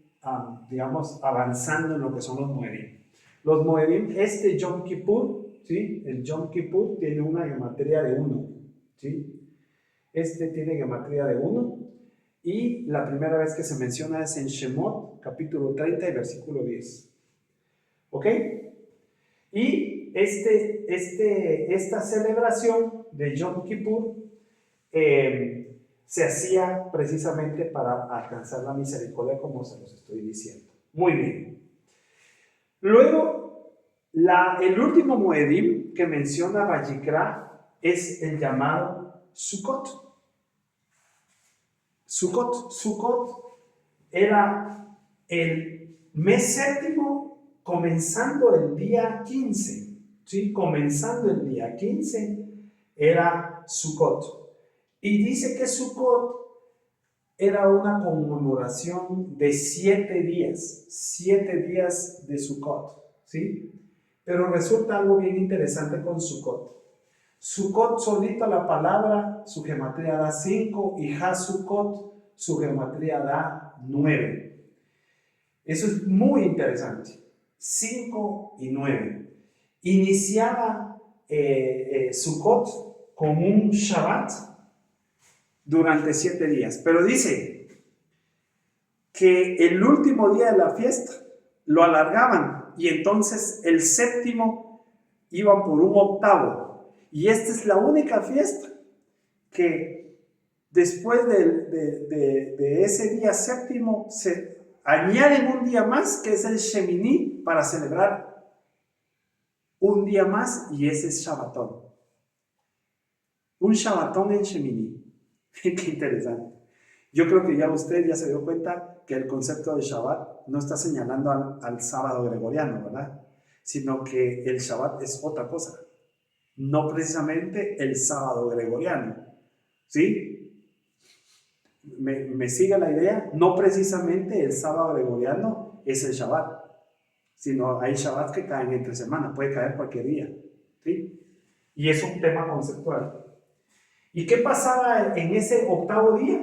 digamos, avanzando en lo que son los Moedim. Los Moedim, este Yom Kippur, ¿sí? El Yom Kippur tiene una gematría de 1, ¿sí? Este tiene gematría de 1. Y la primera vez que se menciona es en Shemot, capítulo 30 y versículo 10. ¿Ok? Y esta celebración de Yom Kippur se hacía precisamente para alcanzar la misericordia, como se los estoy diciendo. Muy bien. Luego, el último Moedim que menciona Vayikra es el llamado Sukkot. Sukkot era el mes séptimo, comenzando el día 15, ¿sí? Comenzando el día 15 era Sukkot. Y dice que Sukkot era una conmemoración de 7 días de Sukkot, ¿sí? Pero resulta algo bien interesante con Sukkot. Sukkot solito la palabra, su gematría da 5 y HaSukkot, su gematría da 9. Eso es muy interesante. 5 y 9. Iniciaba Sukkot con un Shabbat durante 7 días. Pero dice que el último día de la fiesta lo alargaban y entonces el séptimo iban por un octavo. Y esta es la única fiesta que después de ese día séptimo se añaden un día más, que es el Shemini, para celebrar un día más, y ese es Shabbatón. Un Shabbatón en Shemini. Qué interesante. Yo creo que ya usted ya se dio cuenta que el concepto de Shabbat no está señalando al sábado gregoriano, ¿verdad? Sino que el Shabbat es otra cosa. No precisamente el sábado gregoriano. ¿Sí? ¿Me sigue la idea? No precisamente el sábado gregoriano es el Shabbat, sino hay Shabbats que caen entre semana, puede caer cualquier día. ¿Sí? Y es un tema conceptual. ¿Y qué pasaba en ese octavo día?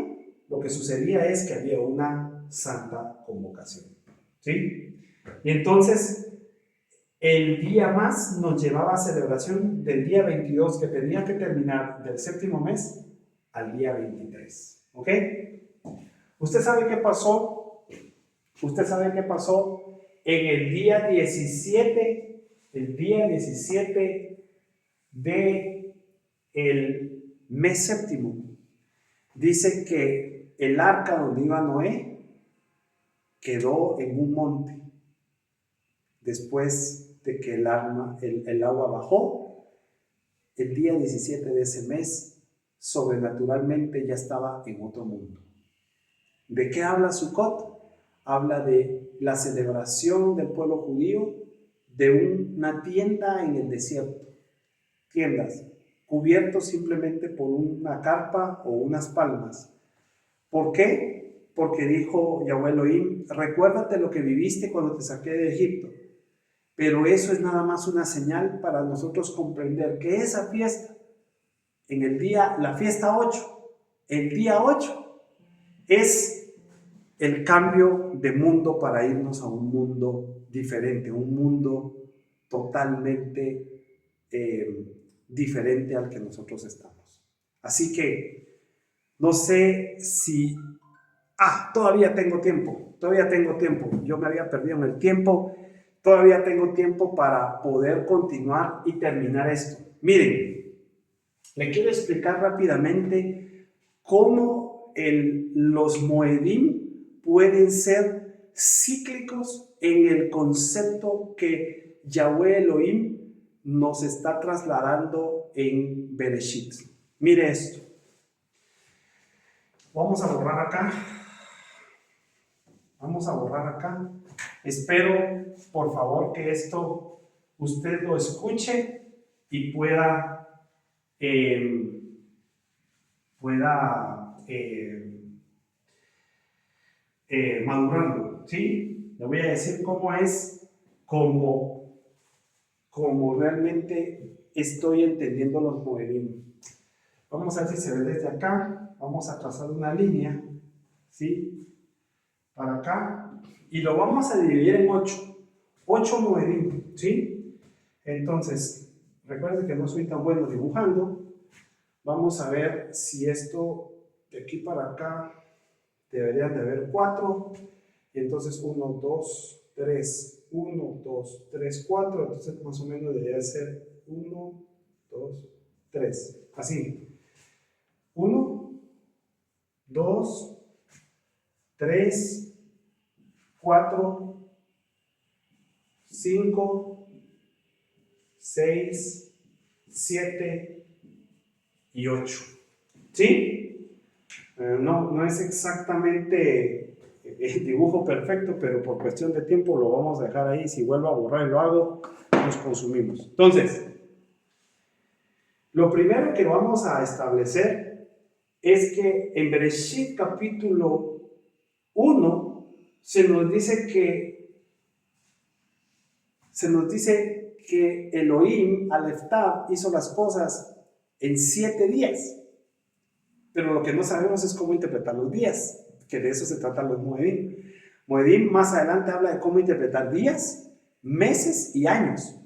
Lo que sucedía es que había una santa convocación. ¿Sí? Y entonces, el día más nos llevaba a celebración del día 22, que tenía que terminar del séptimo mes, al día 23. ¿Ok? ¿Usted sabe qué pasó? ¿Usted sabe qué pasó en el día 17? El día 17 de el mes séptimo. Dice que el arca donde iba Noé quedó en un monte. Después de que el agua bajó, el día 17 de ese mes, sobrenaturalmente ya estaba en otro mundo. ¿De qué habla Sukkot? Habla de la celebración del pueblo judío de una tienda en el desierto. Tiendas, cubiertos simplemente por una carpa o unas palmas. ¿Por qué? Porque dijo Yahweh Elohim, recuérdate lo que viviste cuando te saqué de Egipto. Pero eso es nada más una señal para nosotros comprender que esa fiesta, en el día, la fiesta 8, el día 8, es el cambio de mundo para irnos a un mundo diferente, un mundo totalmente diferente al que nosotros estamos. Así que no sé si... todavía tengo tiempo, yo me había perdido en el tiempo, todavía tengo tiempo para poder continuar y terminar esto. Miren, le quiero explicar rápidamente cómo los Moedim pueden ser cíclicos en el concepto que Yahweh Elohim nos está trasladando en Bereshit. Mire esto. Vamos a borrar acá. Espero, por favor, que esto usted lo escuche y pueda madurarlo, ¿sí? Le voy a decir cómo es, como realmente estoy entendiendo los modelos. Vamos a ver si se ve desde acá. Vamos a trazar una línea, ¿sí? Para acá. Y lo vamos a dividir en 8 modelos, ¿sí? Entonces, recuerden que no soy tan bueno dibujando. Vamos a ver si esto de aquí para acá deberían de haber 4. Y entonces 1, 2, 3, 1, 2, 3, 4. Entonces más o menos debería ser 1, 2, 3. Así. 1, 2, 3, 4, 5, 6, 7 y 8. ¿Sí? No es exactamente el dibujo perfecto, pero por cuestión de tiempo lo vamos a dejar ahí. Si vuelvo a borrar y lo hago, nos consumimos. Entonces, lo primero que vamos a establecer es que en Bereshit capítulo 1 se nos dice que Elohim, Aleph Tav, hizo las cosas en 7 días. Pero lo que no sabemos es cómo interpretar los días, que de eso se tratan los Moedim. Moedim más adelante habla de cómo interpretar días, meses y años.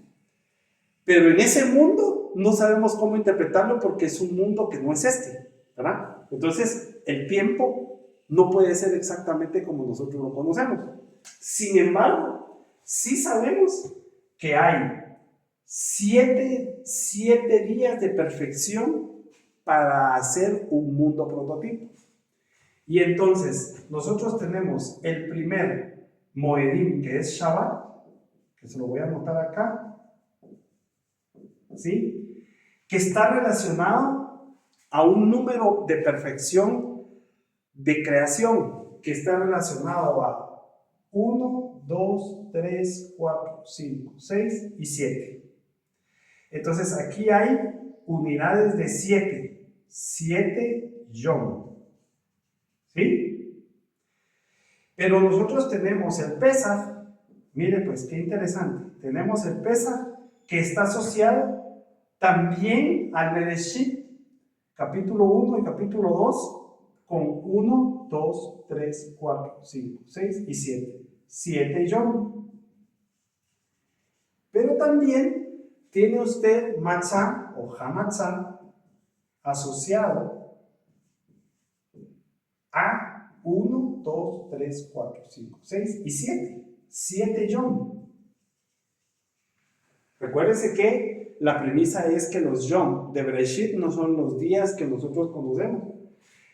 Pero en ese mundo no sabemos cómo interpretarlo porque es un mundo que no es este, ¿verdad? Entonces, el tiempo no puede ser exactamente como nosotros lo conocemos. Sin embargo, sí sabemos que hay siete días de perfección para hacer un mundo prototipo. Y entonces, nosotros tenemos el primer Moedim, que es Shabbat, que se lo voy a anotar acá, ¿sí? Que está relacionado a un número de perfección de creación, que está relacionado a 1, 2, 3, 4, 5, 6 y 7. Entonces aquí hay unidades de 7 yom, ¿sí? Pero nosotros tenemos el Pesaj, mire pues qué interesante, tenemos el Pesaj que está asociado también al Bereshit, capítulo 1 y capítulo 2, con 1, 2, 3, 4, 5, 6 y 7. 7 yom. Pero también tiene usted matzah o hamatzah asociado a 1, 2, 3, 4, 5, 6 y 7. 7 yom. Recuérdese que la premisa es que los yom de Bereshit no son los días que nosotros conocemos.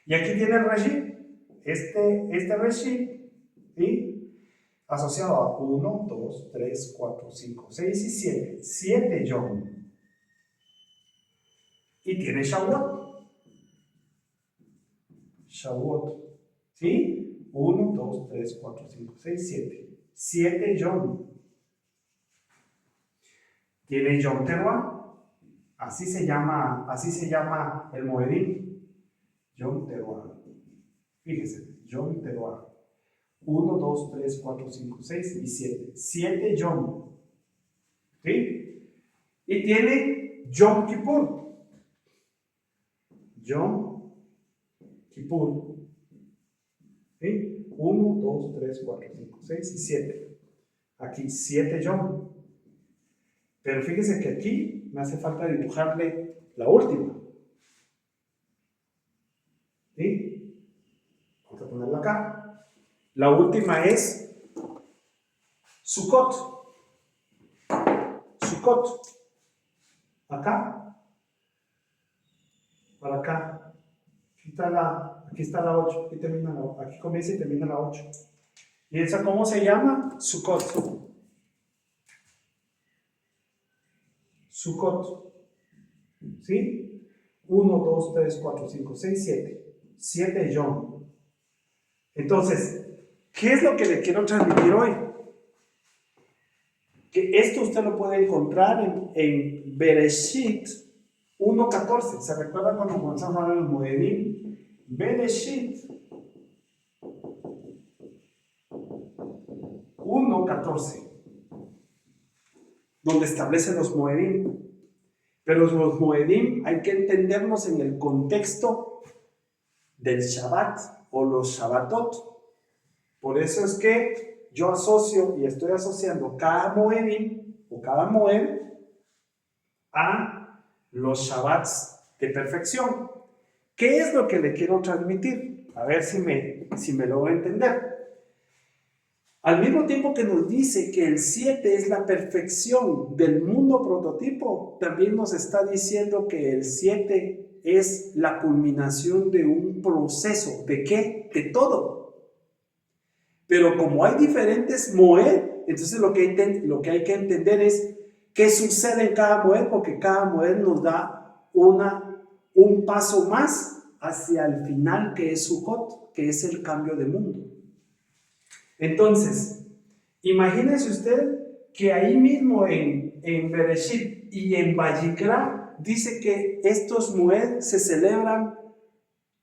Y aquí tiene el Reshit, este Reshit, ¿sí? Asociado a 1, 2, 3, 4, 5, 6 y 7. 7 yom. Y tiene Shavuot. Shavuot. ¿Sí? 1, 2, 3, 4, 5, 6, 7. 7 yom. Tiene Yom Teruah. Así se llama el Moedim. Yom Teruah. Fíjese, Yom Teruah. 1, 2, 3, 4, 5, 6 y 7. 7 Yom. ¿Sí? Y tiene Yom Kippur. Yom Kippur. ¿Sí? 1, 2, 3, 4, 5, 6 y 7. Aquí 7 Yom. Pero fíjese que aquí me hace falta dibujarle la última. ¿Sí? Vamos a ponerla acá. La última es Sukkot. Sukkot. Acá. Para acá. Aquí está la 8. Aquí comienza y termina la 8. ¿Y esa cómo se llama? Sukkot. Sukkot. ¿Sí? 1, 2, 3, 4, 5, 6, 7. 7 Yom. Entonces, ¿qué es lo que le quiero transmitir hoy? Que esto usted lo puede encontrar en Bereshit 1.14. ¿Se recuerda cuando comenzamos a hablar de los Moedim? Bereshit 1.14, donde establece los Moedim. Pero los Moedim hay que entenderlos en el contexto del Shabbat o los Shabbatot. Por eso es que yo asocio y estoy asociando cada Moedim o cada Moed a los Shabbats de perfección. ¿Qué es lo que le quiero transmitir? A ver si me logro entender. Al mismo tiempo que nos dice que el 7 es la perfección del mundo prototipo, también nos está diciendo que el 7 es la culminación de un proceso. ¿De qué? De todo. Pero como hay diferentes Moed, entonces lo que hay que entender es qué sucede en cada Moed, porque cada Moed nos da un paso más hacia el final, que es Sukkot, que es el cambio de mundo. Entonces, imagínese usted que ahí mismo en Bereshit y en Vayikra dice que estos Moed se celebran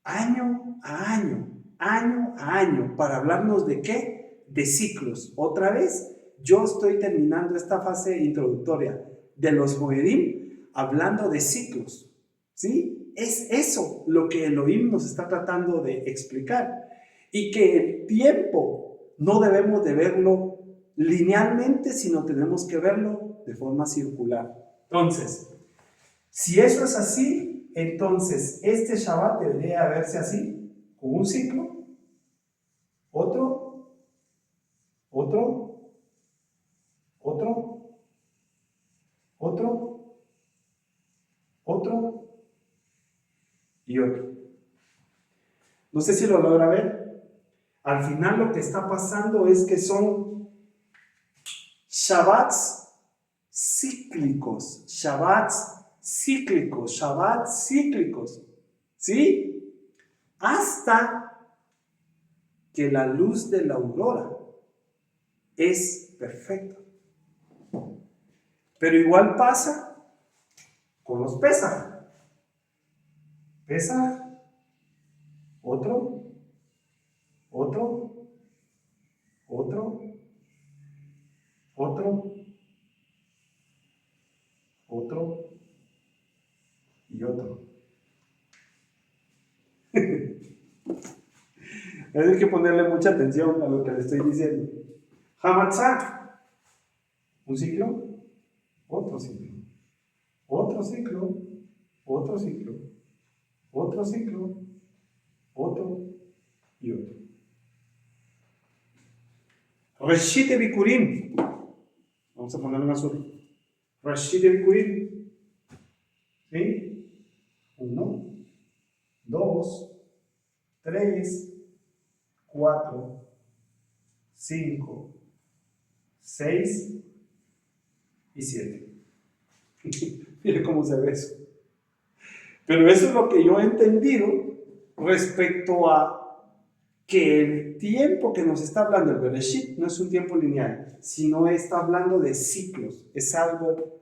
año a año, para hablarnos de ¿qué? De ciclos. Otra vez, yo estoy terminando esta fase introductoria de los Moedim hablando de ciclos, ¿sí? Es eso lo que Elohim nos está tratando de explicar. Y que el tiempo no debemos de verlo linealmente, sino tenemos que verlo de forma circular. Entonces, si eso es así, entonces este Shabbat debería verse así, con un ciclo, otro, otro, otro y otro. No sé si lo logra ver. Al final lo que está pasando es que son Shabbats cíclicos, Shabbats cíclicos, Shabbats cíclicos, ¿sí? Hasta que la luz de la aurora es perfecta. Pero igual pasa con los Pesaj. Pesaj, otro, otro, otro, otro, otro y otro. Hay que ponerle mucha atención a lo que le estoy diciendo. Hamatzah, un ciclo, otro ciclo, otro ciclo, otro ciclo, otro ciclo, otro y otro. Reshit Bikurim, vamos a ponerlo en azul. Reshit Bikurim, ¿sí? 1, 2, 3, 4, 5, 6 y 7. Mire cómo se ve eso. Pero eso es lo que yo he entendido respecto a que el tiempo que nos está hablando el Bereshit no es un tiempo lineal, sino está hablando de ciclos. Es algo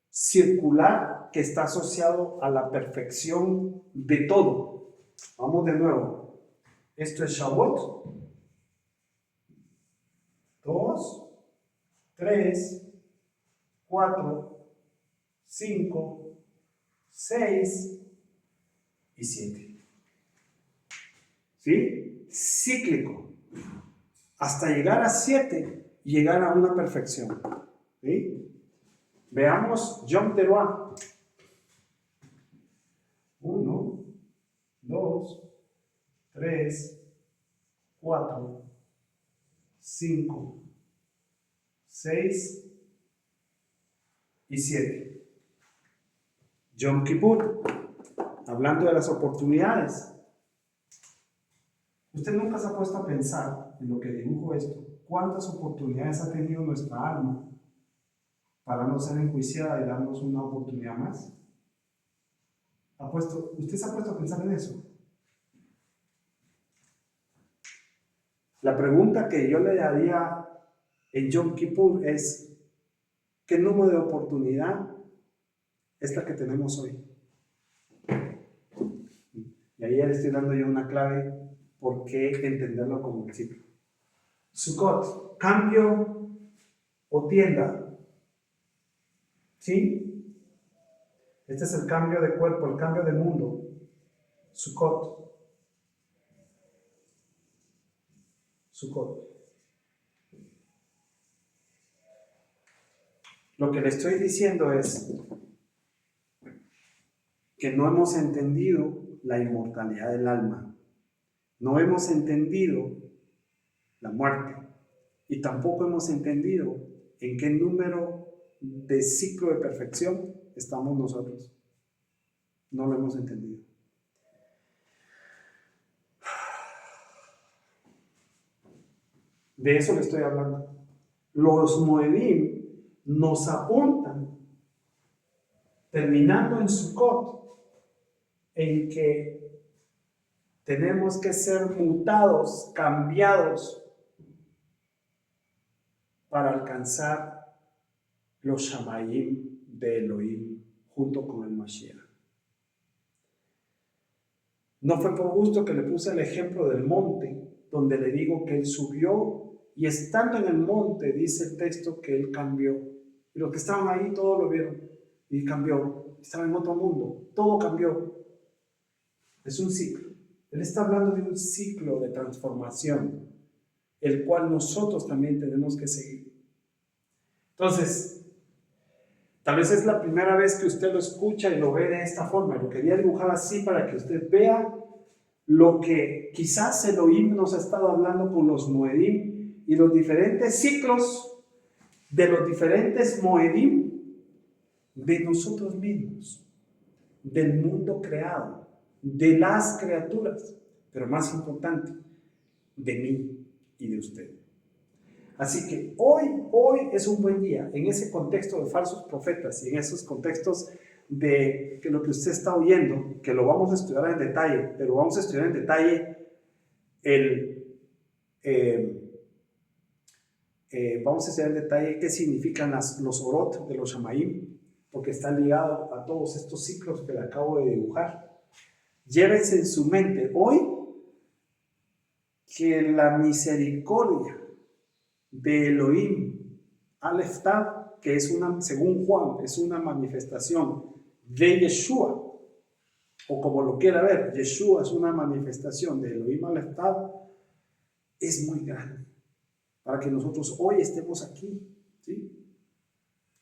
circular que está asociado a la perfección de todo. Vamos de nuevo. Esto es Shavuot. 2, 3, 4, 5, 6 y 7. ¿Sí? Cíclico. Hasta llegar a 7 y llegar a una perfección. ¿Sí? Veamos Yom Teruah. 1, 2, 3, 4, 5, 6 y 7. Yom Kippur, hablando de las oportunidades. Usted nunca se ha puesto a pensar en lo que dibujo esto. ¿Cuántas oportunidades ha tenido nuestra alma para no ser enjuiciada y darnos una oportunidad más? ¿Usted se ha puesto a pensar en eso? La pregunta que yo le haría en Yom Kippur es: ¿qué número de oportunidad es la que tenemos hoy? Y ahí ya le estoy dando yo una clave por qué entenderlo como el ciclo. Sukkot, cambio o tienda. ¿Sí? Este es el cambio de cuerpo, el cambio de mundo. Sukkot. Sukkot. Lo que le estoy diciendo es que no hemos entendido la inmortalidad del alma. No hemos entendido la muerte. Y tampoco hemos entendido en qué número de ciclo de perfección estamos nosotros. No lo hemos entendido. De eso le estoy hablando. Los Moedim nos apuntan, terminando en Sukkot, en que tenemos que ser mutados, cambiados, para alcanzar los Shamayim de Elohim junto con el Mashiach. No fue por gusto que le puse el ejemplo del monte, donde le digo que él subió y estando en el monte, dice el texto que él cambió. Y los que estaban ahí todos lo vieron y cambió. Estaba en otro mundo, todo cambió. Es un ciclo. Él está hablando de un ciclo de transformación, el cual nosotros también tenemos que seguir. Entonces, tal vez es la primera vez que usted lo escucha y lo ve de esta forma. Lo quería dibujar así para que usted vea lo que quizás Elohim nos ha estado hablando con los Moedim y los diferentes ciclos de los diferentes Moedim de nosotros mismos, del mundo creado, de las criaturas, pero más importante, de mí y de usted. Así que hoy es un buen día, en ese contexto de falsos profetas y en esos contextos de que lo que usted está oyendo, que lo vamos a estudiar en detalle, pero vamos a estudiar en detalle vamos a estudiar en detalle qué significan los orot de los Shamaim, porque está ligado a todos estos ciclos que le acabo de dibujar. Llévense en su mente hoy que la misericordia de Elohim, Aleph Tav, que es según Juan, es una manifestación de Yeshua, o como lo quiera ver, Yeshua es una manifestación de Elohim Aleph Tav, es muy grande para que nosotros hoy estemos aquí, ¿sí?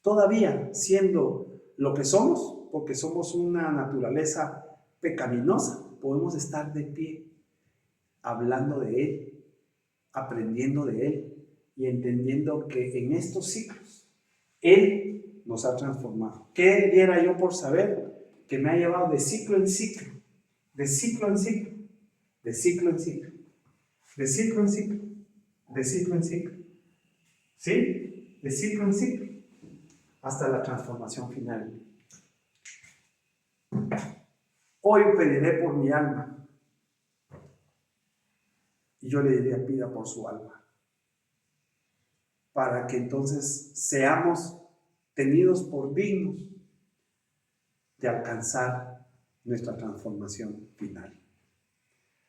Todavía siendo lo que somos, porque somos una naturaleza pecaminosa, podemos estar de pie hablando de Él, aprendiendo de Él y entendiendo que en estos ciclos Él nos ha transformado. ¿Qué diera yo por saber que me ha llevado de ciclo en ciclo, de ciclo en ciclo, de ciclo en ciclo, de ciclo en ciclo, de ciclo en ciclo, ¿sí? De ciclo en ciclo, hasta la transformación final. Hoy pediré por mi alma, y yo le diría, pida por su alma, para que entonces seamos tenidos por dignos de alcanzar nuestra transformación final.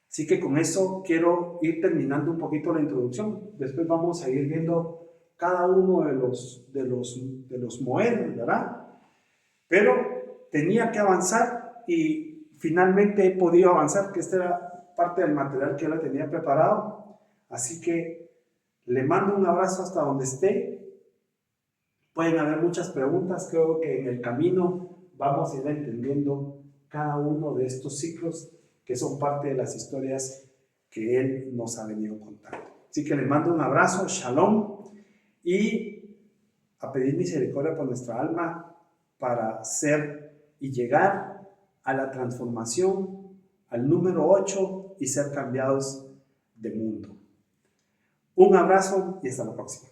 Así que con eso quiero ir terminando un poquito la introducción. Después vamos a ir viendo cada uno de los moed, ¿verdad? Pero tenía que avanzar y finalmente he podido avanzar, que esta era parte del material que yo le tenía preparado. Así que le mando un abrazo hasta donde esté. Pueden haber muchas preguntas, creo que en el camino vamos a ir entendiendo cada uno de estos ciclos que son parte de las historias que Él nos ha venido contando. Así que le mando un abrazo, shalom, y a pedir misericordia por nuestra alma para ser y llegar a la transformación, al número 8 y ser cambiados de mundo. Un abrazo y hasta la próxima.